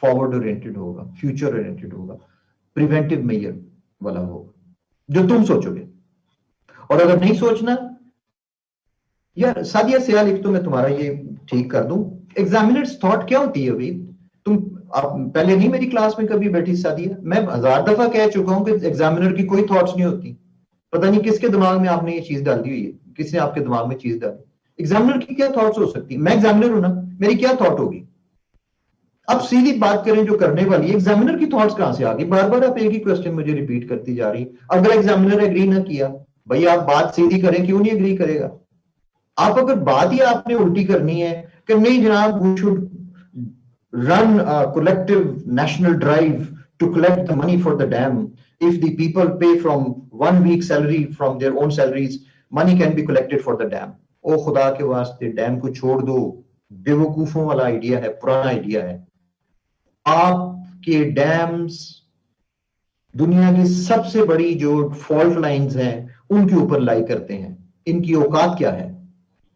फॉरवर्ड ओरिएंटेड होगा, फ्यूचर ओरिएंटेड होगा, प्रिवेंटिव मेजर वाला होगा जो तुम सोचोगे। और अगर नहीं सोचना, यार सादिया सयाल, एक तो मैं तुम्हारा ये ठीक कर दूं, एग्जामिनर्स थॉट क्या होती है अभी? तुम आप पहले नहीं मेरी क्लास में कभी बैठी सादिया, मैं 1000 दफा कह चुका हूं कि एग्जामिनर की कोई थॉट्स नहीं होती। पता नहीं किसके दिमाग में आपने ये चीज डाली हुई है, किसने आपके दिमाग में चीज डाली। एग्जामिनर की क्या थॉट्स हो सकती है? मैं एग्जामिनर हूं ना, मेरी क्या थॉट होगी? अब सीधी बात करें जो करने वाली है, एग्जामिनर की थॉट्स कहां से आ गई? बार बार आप एक ही क्वेश्चन मुझे रिपीट करती जा रही। अगर एग्जामिनर एग्री ना किया, भाई आप बात सीधी करें, क्यों नहीं एग्री करेगा? आप अगर बात ही आपने उल्टी करनी है कि नहीं जनाब, we should run a collective national drive to collect the money for the dam. If the people pay from 1 week salary from their own salaries, money can be collected for the dam. ओ खुदा के वास्ते dam को छोड़ दो, बेवकूफों वाला idea है, पुराना idea है। आपके डैम्स दुनिया की सबसे बड़ी जो फॉल्ट लाइंस हैं उनके ऊपर लाई करते हैं। इनकी औकात क्या है?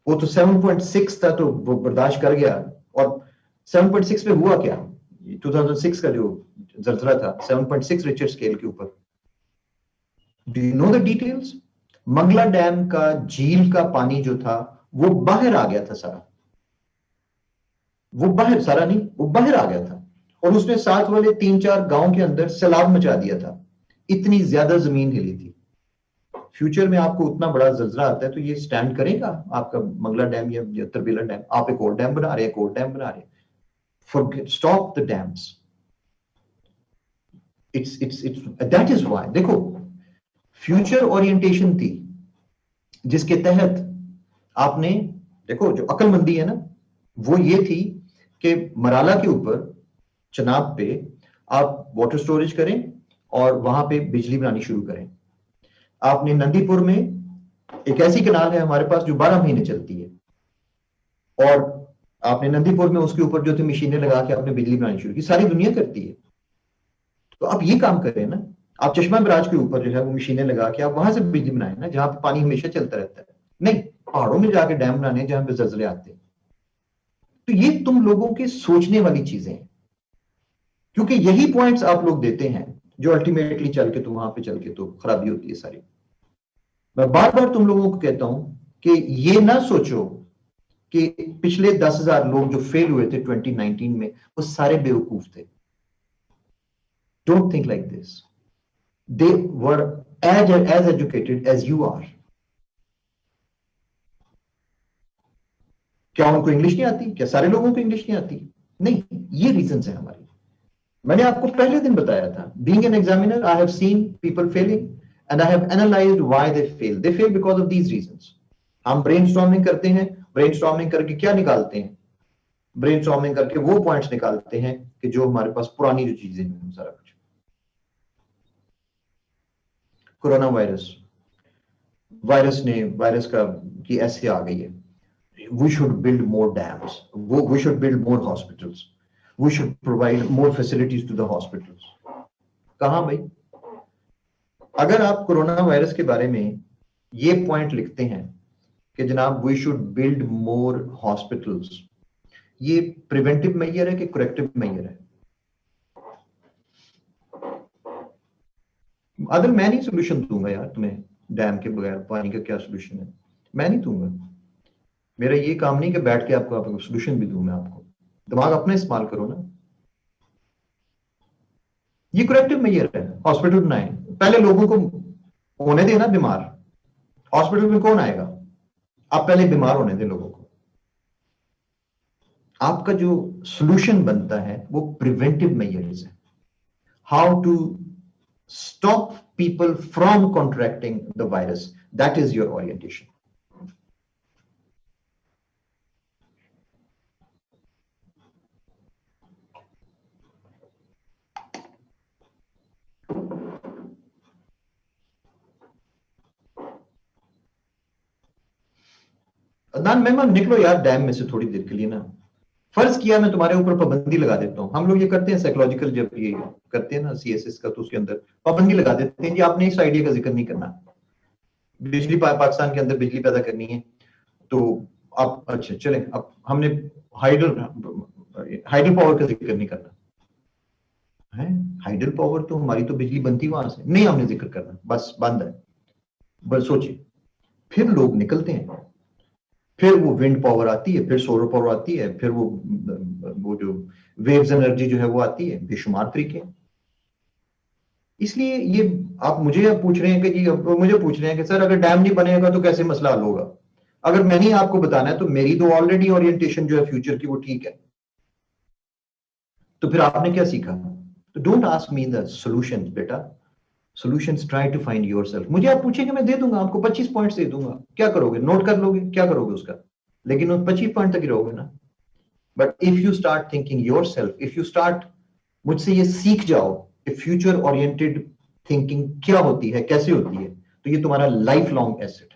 वो तो 7.6 था तो वो बर्दाश्त कर गया, और 7.6 पे हुआ क्या? 2006 का जो जलजला था 7.6 रिक्टर स्केल के ऊपर। Do you know the details? Mangla dam का झील का पानी जो था वो बाहर आ गया था सारा, वो बाहर सारा नहीं, वो बाहर आ गया था, और उसने साथ वाले 3-4 गांव के अंदर सैलाब मचा दिया था। इतनी ज्यादा जमीन हिली थी। फ्यूचर में आपको उतना बड़ा जलजला आता है तो ये स्टैंड करेगा आपका मंगला डैम या तरबेला डैम? आप एक और डैम बना रहे हैं, एक और डैम बना रहे हैं। Forget, stop the dams. It's that is why देखो, फ्यूचर ओरिएंटेशन थी जिसके तहत आपने, देखो जो अक्लमंदी है ना, वो ये थी कि मराला के ऊपर, चनाब पे आप वाटर स्टोरेज करें और वहां पे बिजली बनानी शुरू करें। आपने नंदीपुर में, एक ऐसी कनाल है हमारे पास जो 12 महीने चलती है, और आपने नंदीपुर में उसके ऊपर जो थी मशीनें लगा के आपने बिजली बनानी शुरू की। सारी दुनिया करती है, तो आप ये काम करें ना। आप चश्मा बराज के ऊपर जो है वो मशीनें लगा के आप वहां से बिजली बनाए ना, जहां पे पानी हमेशा चलता रहता है। नहीं, पहाड़ों में जाके डैम बनाने जहां पे जलजले आते हैं। तो ये तुम लोगों के सोचने वाली चीजें हैं, क्योंकि यही पॉइंट्स आप लोग देते हैं जो अल्टीमेटली चल के तो वहां पे चल के तो खराबी होती है सारी। मैं बार बार तुम लोगों को कहता हूं कि ये ना सोचो कि पिछले 10,000 लोग जो फेल हुए थे 2019 में वो सारे बेवकूफ थे। Don't think like this. They were as educated as you are. क्या उनको इंग्लिश नहीं आती? क्या सारे लोगों को इंग्लिश नहीं आती? नहीं, ये रीजन है हमारी। मैंने आपको पहले दिन बताया था, being an examiner I have seen people failing and I have analysed why they fail. They fail because of these reasons. हम ब्रेनस्टॉर्मिंग करते हैं, ब्रेनस्टॉर्मिंग करके क्या निकालते हैं? ब्रेनस्टॉर्मिंग करके वो पॉइंट्स निकालते हैं कि जो हमारे पास पुरानी जो चीजें हैं, सारा कुछ। कोरोना वायरस का की ऐसे आ गई है, we should build more dams, we should build more hospitals, we should provide more facilities to the hospitals. कहां भाई? अगर आप कोरोना वायरस के बारे में ये पॉइंट लिखते हैं कि जनाब we should build more hospitals, ये प्रिवेंटिव मेजर है कि करेक्टिव मेजर है? अगर मैं नहीं सोल्यूशन दूंगा यार तुम्हें, डैम के बगैर पानी का क्या सोल्यूशन है? मैं नहीं दूंगा। मेरा ये काम नहीं कि बैठ के आपको सोल्यूशन भी दूं मैं आपको। दिमाग अपना इस्तेमाल करो ना। ये करेक्टिव मेजर है, हॉस्पिटल बनाए, पहले लोगों को होने देना बीमार। हॉस्पिटल में कौन आएगा? आप पहले बीमार होने दें लोगों को। आपका जो सोल्यूशन बनता है वो प्रिवेंटिव मेजर्स है। How to stop people from contracting the virus, that is your orientation. Adnan मेहमान निकलो यार डैम में से थोड़ी देर के लिए ना। फर्ज किया मैं तुम्हारे ऊपर पाबंदी लगा देता हूँ। हम लोग ये करते हैं साइकोलॉजिकल, जब ये करते हैं ना सीएसएस का, तो उसके अंदर पाबंदी लगा देते हैं कि आपने इस आइडिया का जिक्र नहीं करना। बिजली पाकिस्तान के अंदर बिजली पैदा करनी है तो आप, अच्छा चलें, अब हमने हाइडल पावर का जिक्र नहीं करना है। हाइडल पावर तो हमारी तो बिजली बनती वहां से नहीं, हमने जिक्र करना, बस बंद है। बस सोचिए, फिर लोग निकलते हैं, फिर वो विंड पावर आती है, फिर सोलर पावर आती है, फिर वो जो वेव्स एनर्जी जो है वो आती है, बेशुमार तरीके। इसलिए ये आप मुझे अब पूछ रहे हैं कि जी, अब मुझे पूछ रहे हैं कि सर अगर डैम नहीं बनेगा तो कैसे मसला हल होगा? अगर मैंने आपको बताना है तो मेरी तो ऑलरेडी ओरिएंटेशन जो है फ्यूचर की वो ठीक है, तो फिर आपने क्या सीखा? तो don't ask me the solutions बेटा, solutions try to find yourself. मुझे आप पूछेंगे मैं दे दूंगा आपको, 25 पॉइंट्स दे दूंगा। क्या करोगे? नोट कर लोगे? क्या करोगे उसका? लेकिन उस 25 पॉइंट तक ही रहोगे ना। But if you start thinking yourself, if you start, मुझसे ये सीख जाओ कि फ्यूचर ओरिएंटेड थिंकिंग क्या होती है, कैसे होती है, तो ये तुम्हारा लाइफ लॉन्ग एसेट है।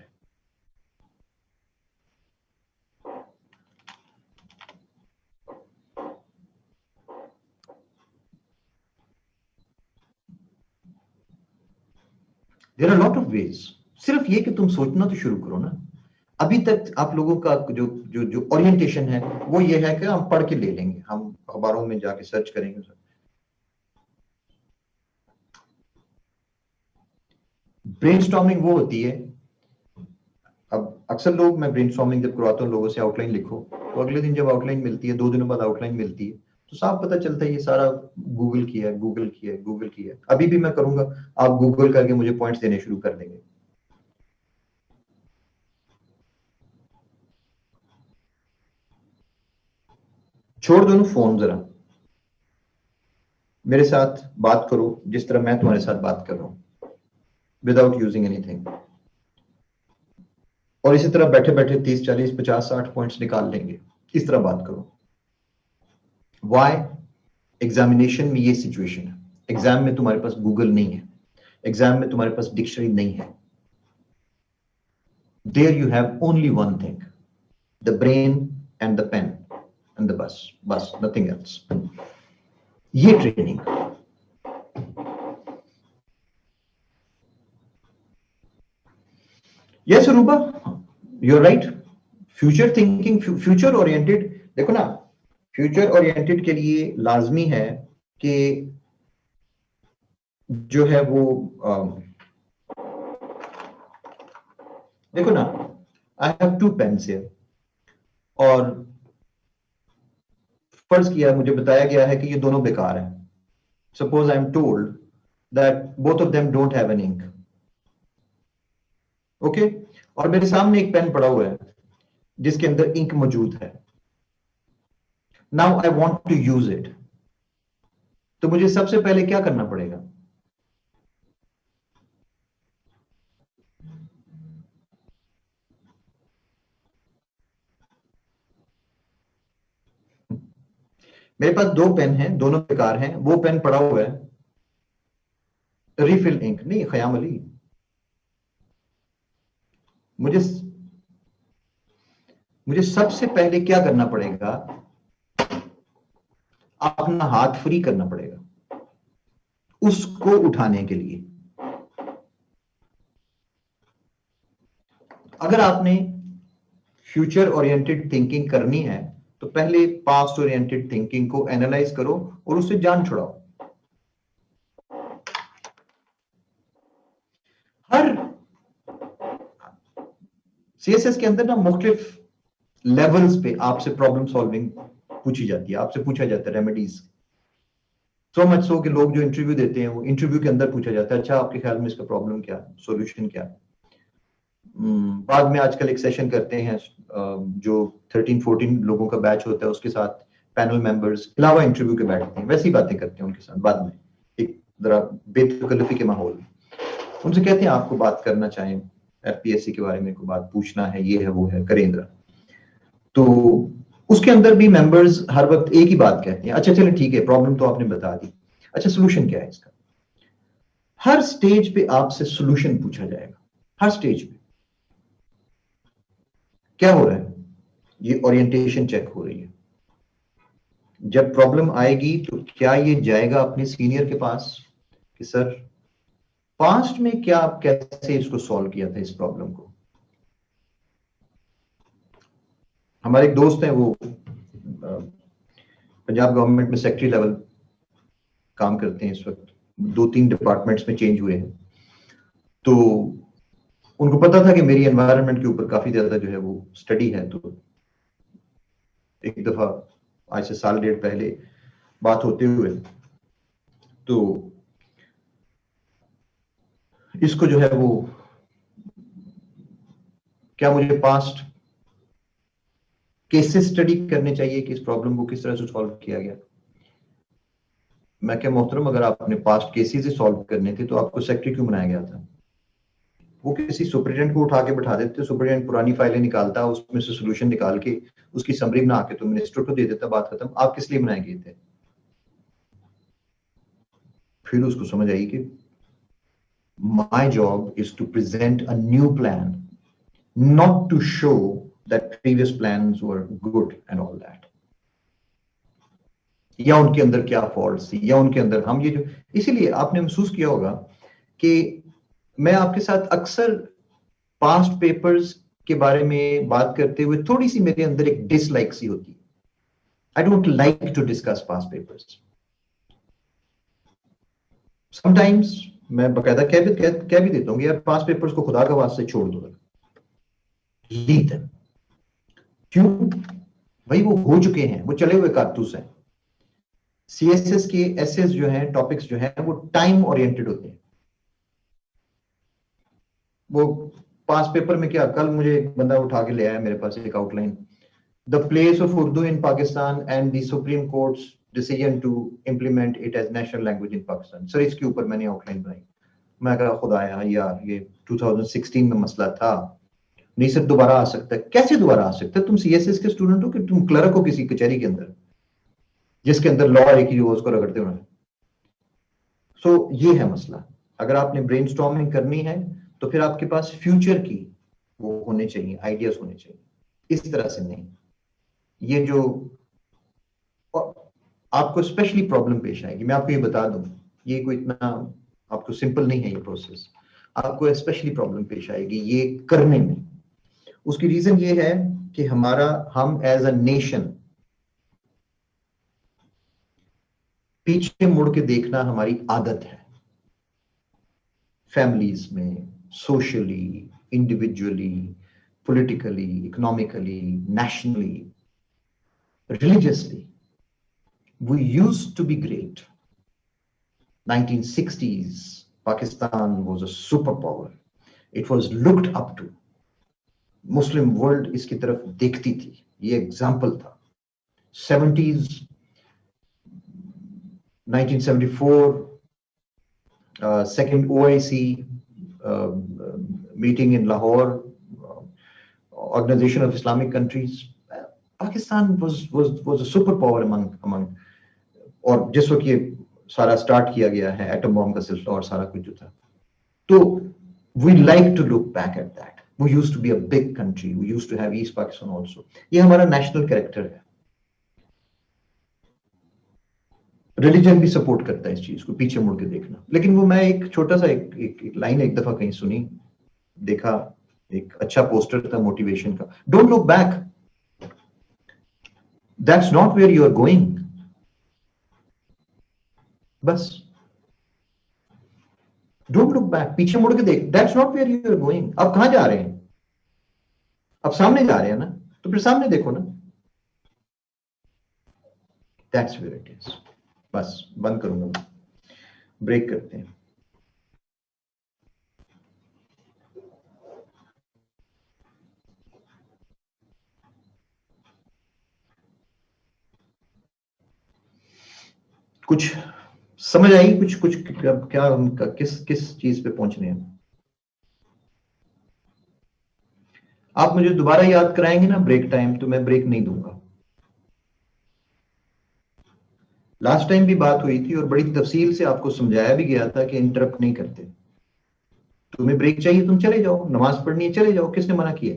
There are lot of ways. सिर्फ ये कि तुम सोचना तो शुरू करो ना। अभी तक आप लोगों का जो जो जो ओरिएंटेशन है वो ये है कि हम पढ़ के ले लेंगे, हम अखबारों में जाके सर्च करेंगे। ब्रेनस्टॉर्मिंग वो होती है, अब अक्सर लोग, मैं ब्रेनस्टॉर्मिंग जब करवाता हूँ लोगों से, आउटलाइन लिखो, तो अगले दिन जब आउटलाइन मिलती है, 2 दिनों बाद आउटलाइन मिलती है, तो साफ पता चलता है ये सारा गूगल किया है, गूगल किया है, गूगल किया है। अभी भी मैं करूंगा, आप गूगल करके मुझे पॉइंट्स देने शुरू कर देंगे। छोड़ दो ना फोन, जरा मेरे साथ बात करो जिस तरह मैं तुम्हारे साथ बात कर रहा हूं, विदाउट यूजिंग एनीथिंग। और इसी तरह बैठे बैठे 30 40 50 60 पॉइंट्स निकाल लेंगे, इस तरह बात करो। वाई? एग्जामिनेशन में ये सिचुएशन है, एग्जाम में तुम्हारे पास गूगल नहीं है, एग्जाम में तुम्हारे पास डिक्शनरी नहीं है। There you have only one thing, the brain and the pen and the बस, बस नथिंग एल्स। ये training. Yes Ruba, you are right. Future thinking, future oriented, देखो ना, फ्यूचर ओरिएंटेड के लिए लाजमी है कि जो है वो देखो ना, I have two pens here, और फर्ज किया, मुझे बताया गया है कि ये दोनों बेकार हैं। Suppose I am told that both of them don't have an ink, okay, और मेरे सामने एक पेन पड़ा हुआ है जिसके अंदर इंक मौजूद है। Now I want to use it, तो मुझे सबसे पहले क्या करना पड़ेगा? मेरे पास दो पेन हैं, दोनों बेकार हैं, वो पेन पड़ा हुआ है, रिफिल इंक नहीं, खयाम अली, मुझे मुझे सबसे पहले क्या करना पड़ेगा? अपना हाथ फ्री करना पड़ेगा उसको उठाने के लिए। अगर आपने फ्यूचर ओरिएंटेड थिंकिंग करनी है तो पहले पास्ट ओरिएंटेड थिंकिंग को एनालाइज करो और उससे जान छुड़ाओ। हर सीएसएस के अंदर ना मुख्तलिफ लेवल्स पे आपसे प्रॉब्लम सॉल्विंग पूछी जाती है, आपसे पूछा जाता है रेमेडीज। सो मच सो कि लोग जो इंटरव्यू देते हैं वो इंटरव्यू के अंदर पूछा जाता है, अच्छा आपके ख्याल में इसका प्रॉब्लम क्या, सॉल्यूशन क्या। बाद में आजकल एक सेशन करते हैं जो 13-14 लोगों का बैच होता है, उसके साथ पैनल मेंबर्स अलावा इंटरव्यू के बैठते हैं, वैसी बातें करते हैं उनके साथ बाद में, एक जरा बेतकल्लुफी के माहौल में। उनसे कहते हैं आपको बात करना चाहें एफपीएससी के बारे में, को बात पूछना है, ये है वो है, करेंद्र। तो उसके अंदर भी मेंबर्स हर वक्त एक ही बात कहते हैं, अच्छा चलें ठीक है, प्रॉब्लम तो आपने बता दी, अच्छा सोल्यूशन क्या है इसका? हर स्टेज पे आपसे सोल्यूशन पूछा जाएगा, हर स्टेज पे। क्या हो रहा है? ये ओरिएंटेशन चेक हो रही है। जब प्रॉब्लम आएगी तो क्या ये जाएगा अपने सीनियर के पास कि सर पास्ट में क्या आप कैसे इसको सॉल्व किया था इस प्रॉब्लम को? हमारे एक दोस्त हैं, वो पंजाब गवर्नमेंट में सेक्रेटरी लेवल काम करते हैं इस वक्त, 2-3 डिपार्टमेंट्स में चेंज हुए हैं। तो उनको पता था कि मेरी एनवायरनमेंट के ऊपर काफी ज्यादा जो है वो स्टडी है। तो एक दफा आज से साल डेढ़ पहले बात होते हुए तो इसको जो है वो, क्या मुझे पास्ट केसेस स्टडी करने चाहिए कि इस प्रॉब्लम को किस तरह से सॉल्व किया गया? मैं क्या मोहतरम, अगर आपने पास्ट केसेस ही सॉल्व करने थे तो आपको सेक्रेटरी क्यों बनाया गया था? वो किसी सुपरिटेंडेंट को उठा के बैठा देते, सुपरिटेंडेंट पुरानी फाइलें निकालता, उसमें से सोल्यूशन निकाल के उसकी समरी बना के तो मिनिस्टर को दे देता, बात खत्म। आप किस लिए बनाए गए थे? फिर उसको समझ आई कि my job is to present a new plan, not to show that previous plans were good and all that, या उनके अंदर क्या फॉल्ट थी, या उनके अंदर हम ये जो, इसीलिए आपने महसूस किया होगा कि मैं आपके साथ अक्सर पास्ट पेपर्स के बारे में बात करते हुए थोड़ी सी मेरे अंदर एक डिसलाइक सी होती है। I don't like to discuss past papers. Sometimes मैं बकायदा कह भी देता हूँ यार पास्ट पेपर्स को खुदा का वास्ते छोड़ दो, लीव देम। क्यों भाई? वो हो चुके हैं, वो चले हुए कारतूस हैं। सीएसएस के एसेस जो हैं, टॉपिक्स जो हैं, वो टाइम ओरिएंटेड होते हैं। वो पास पेपर में क्या, कल मुझे एक बंदा उठा के ले आया मेरे पास एक outline the place of Urdu in Pakistan and the Supreme Court's decision to implement it as national language in Pakistan. Sir इसके ऊपर मैंने आउटलाइन बनाई. मैं कहा खुदाया यार ये 2016 में मसला था, नहीं सर दोबारा आ सकता है. कैसे दोबारा आ सकता है? तुम सीएसएस के स्टूडेंट हो कि तुम क्लर्क हो किसी कचहरी के अंदर जिसके अंदर लॉ एक ही रोज को रगड़ते हो. सो ये है मसला. अगर आपने ब्रेनस्टॉर्मिंग करनी है तो फिर आपके पास फ्यूचर की वो होने चाहिए, आइडियाज होने चाहिए, इस तरह से नहीं. ये जो आपको स्पेशली प्रॉब्लम पेश आएगी, मैं आपको ये बता दूं, ये कोई इतना आपको सिंपल नहीं है ये प्रोसेस. आपको स्पेशली प्रॉब्लम पेश आएगी ये करने में. उसकी रीजन ये है कि हम एज अ नेशन पीछे मुड़ के देखना हमारी आदत है. फैमिलीज में, socially, individually, politically, economically, nationally, religiously. We used to be great. 1960s, Pakistan was a superpower. It was looked up to. Muslim world इसकी तरफ देखती थी. ये एग्जाम्पल था. 70s, 1974, second OIC meeting in Lahore, Organization of Islamic Countries. Pakistan was a superpower among और जिस वक्त ये सारा स्टार्ट किया गया है एटम बॉम्ब का सिलसिला और सारा कुछ जो था, तो we like to look back at that. We used to be a big country. We used to have East Pakistan also. ये हमारा नेशनल कैरेक्टर है. रिलीजन भी सपोर्ट करता है इस चीज को पीछे मुड़ के देखना. लेकिन वो मैं एक छोटा सा एक लाइन एक दफा कहीं सुनी, देखा, एक अच्छा पोस्टर था मोटिवेशन का. Don't look back. That's not where you are going. बस डोंट लुक बैक. पीछे मुड़ के देख. That's not where you are going. अब कहां जा रहे हैं? अब सामने जा रहे हैं ना, तो फिर सामने देखो ना. That's where it is. बस बंद करूंगा, ब्रेक करते हैं. कुछ समझ आई? कुछ क्या हम किस चीज पे पहुंचने हैं? आप मुझे दोबारा याद कराएंगे ना ब्रेक टाइम, तो मैं ब्रेक नहीं दूंगा. लास्ट टाइम भी बात हुई थी और बड़ी तफसील से आपको समझाया भी गया था कि इंटरप्ट नहीं करते. तुम्हें ब्रेक चाहिए तुम चले जाओ, नमाज पढ़नी है चले जाओ, किसने मना किया?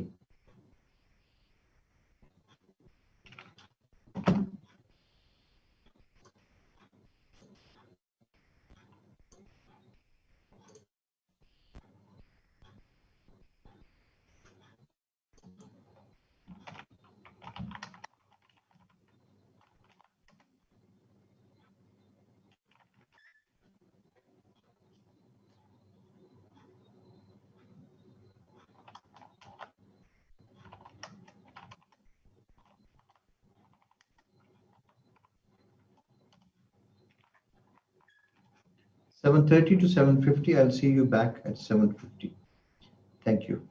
$7:30 to 7:50. I'll see you back at 7:50. Thank you.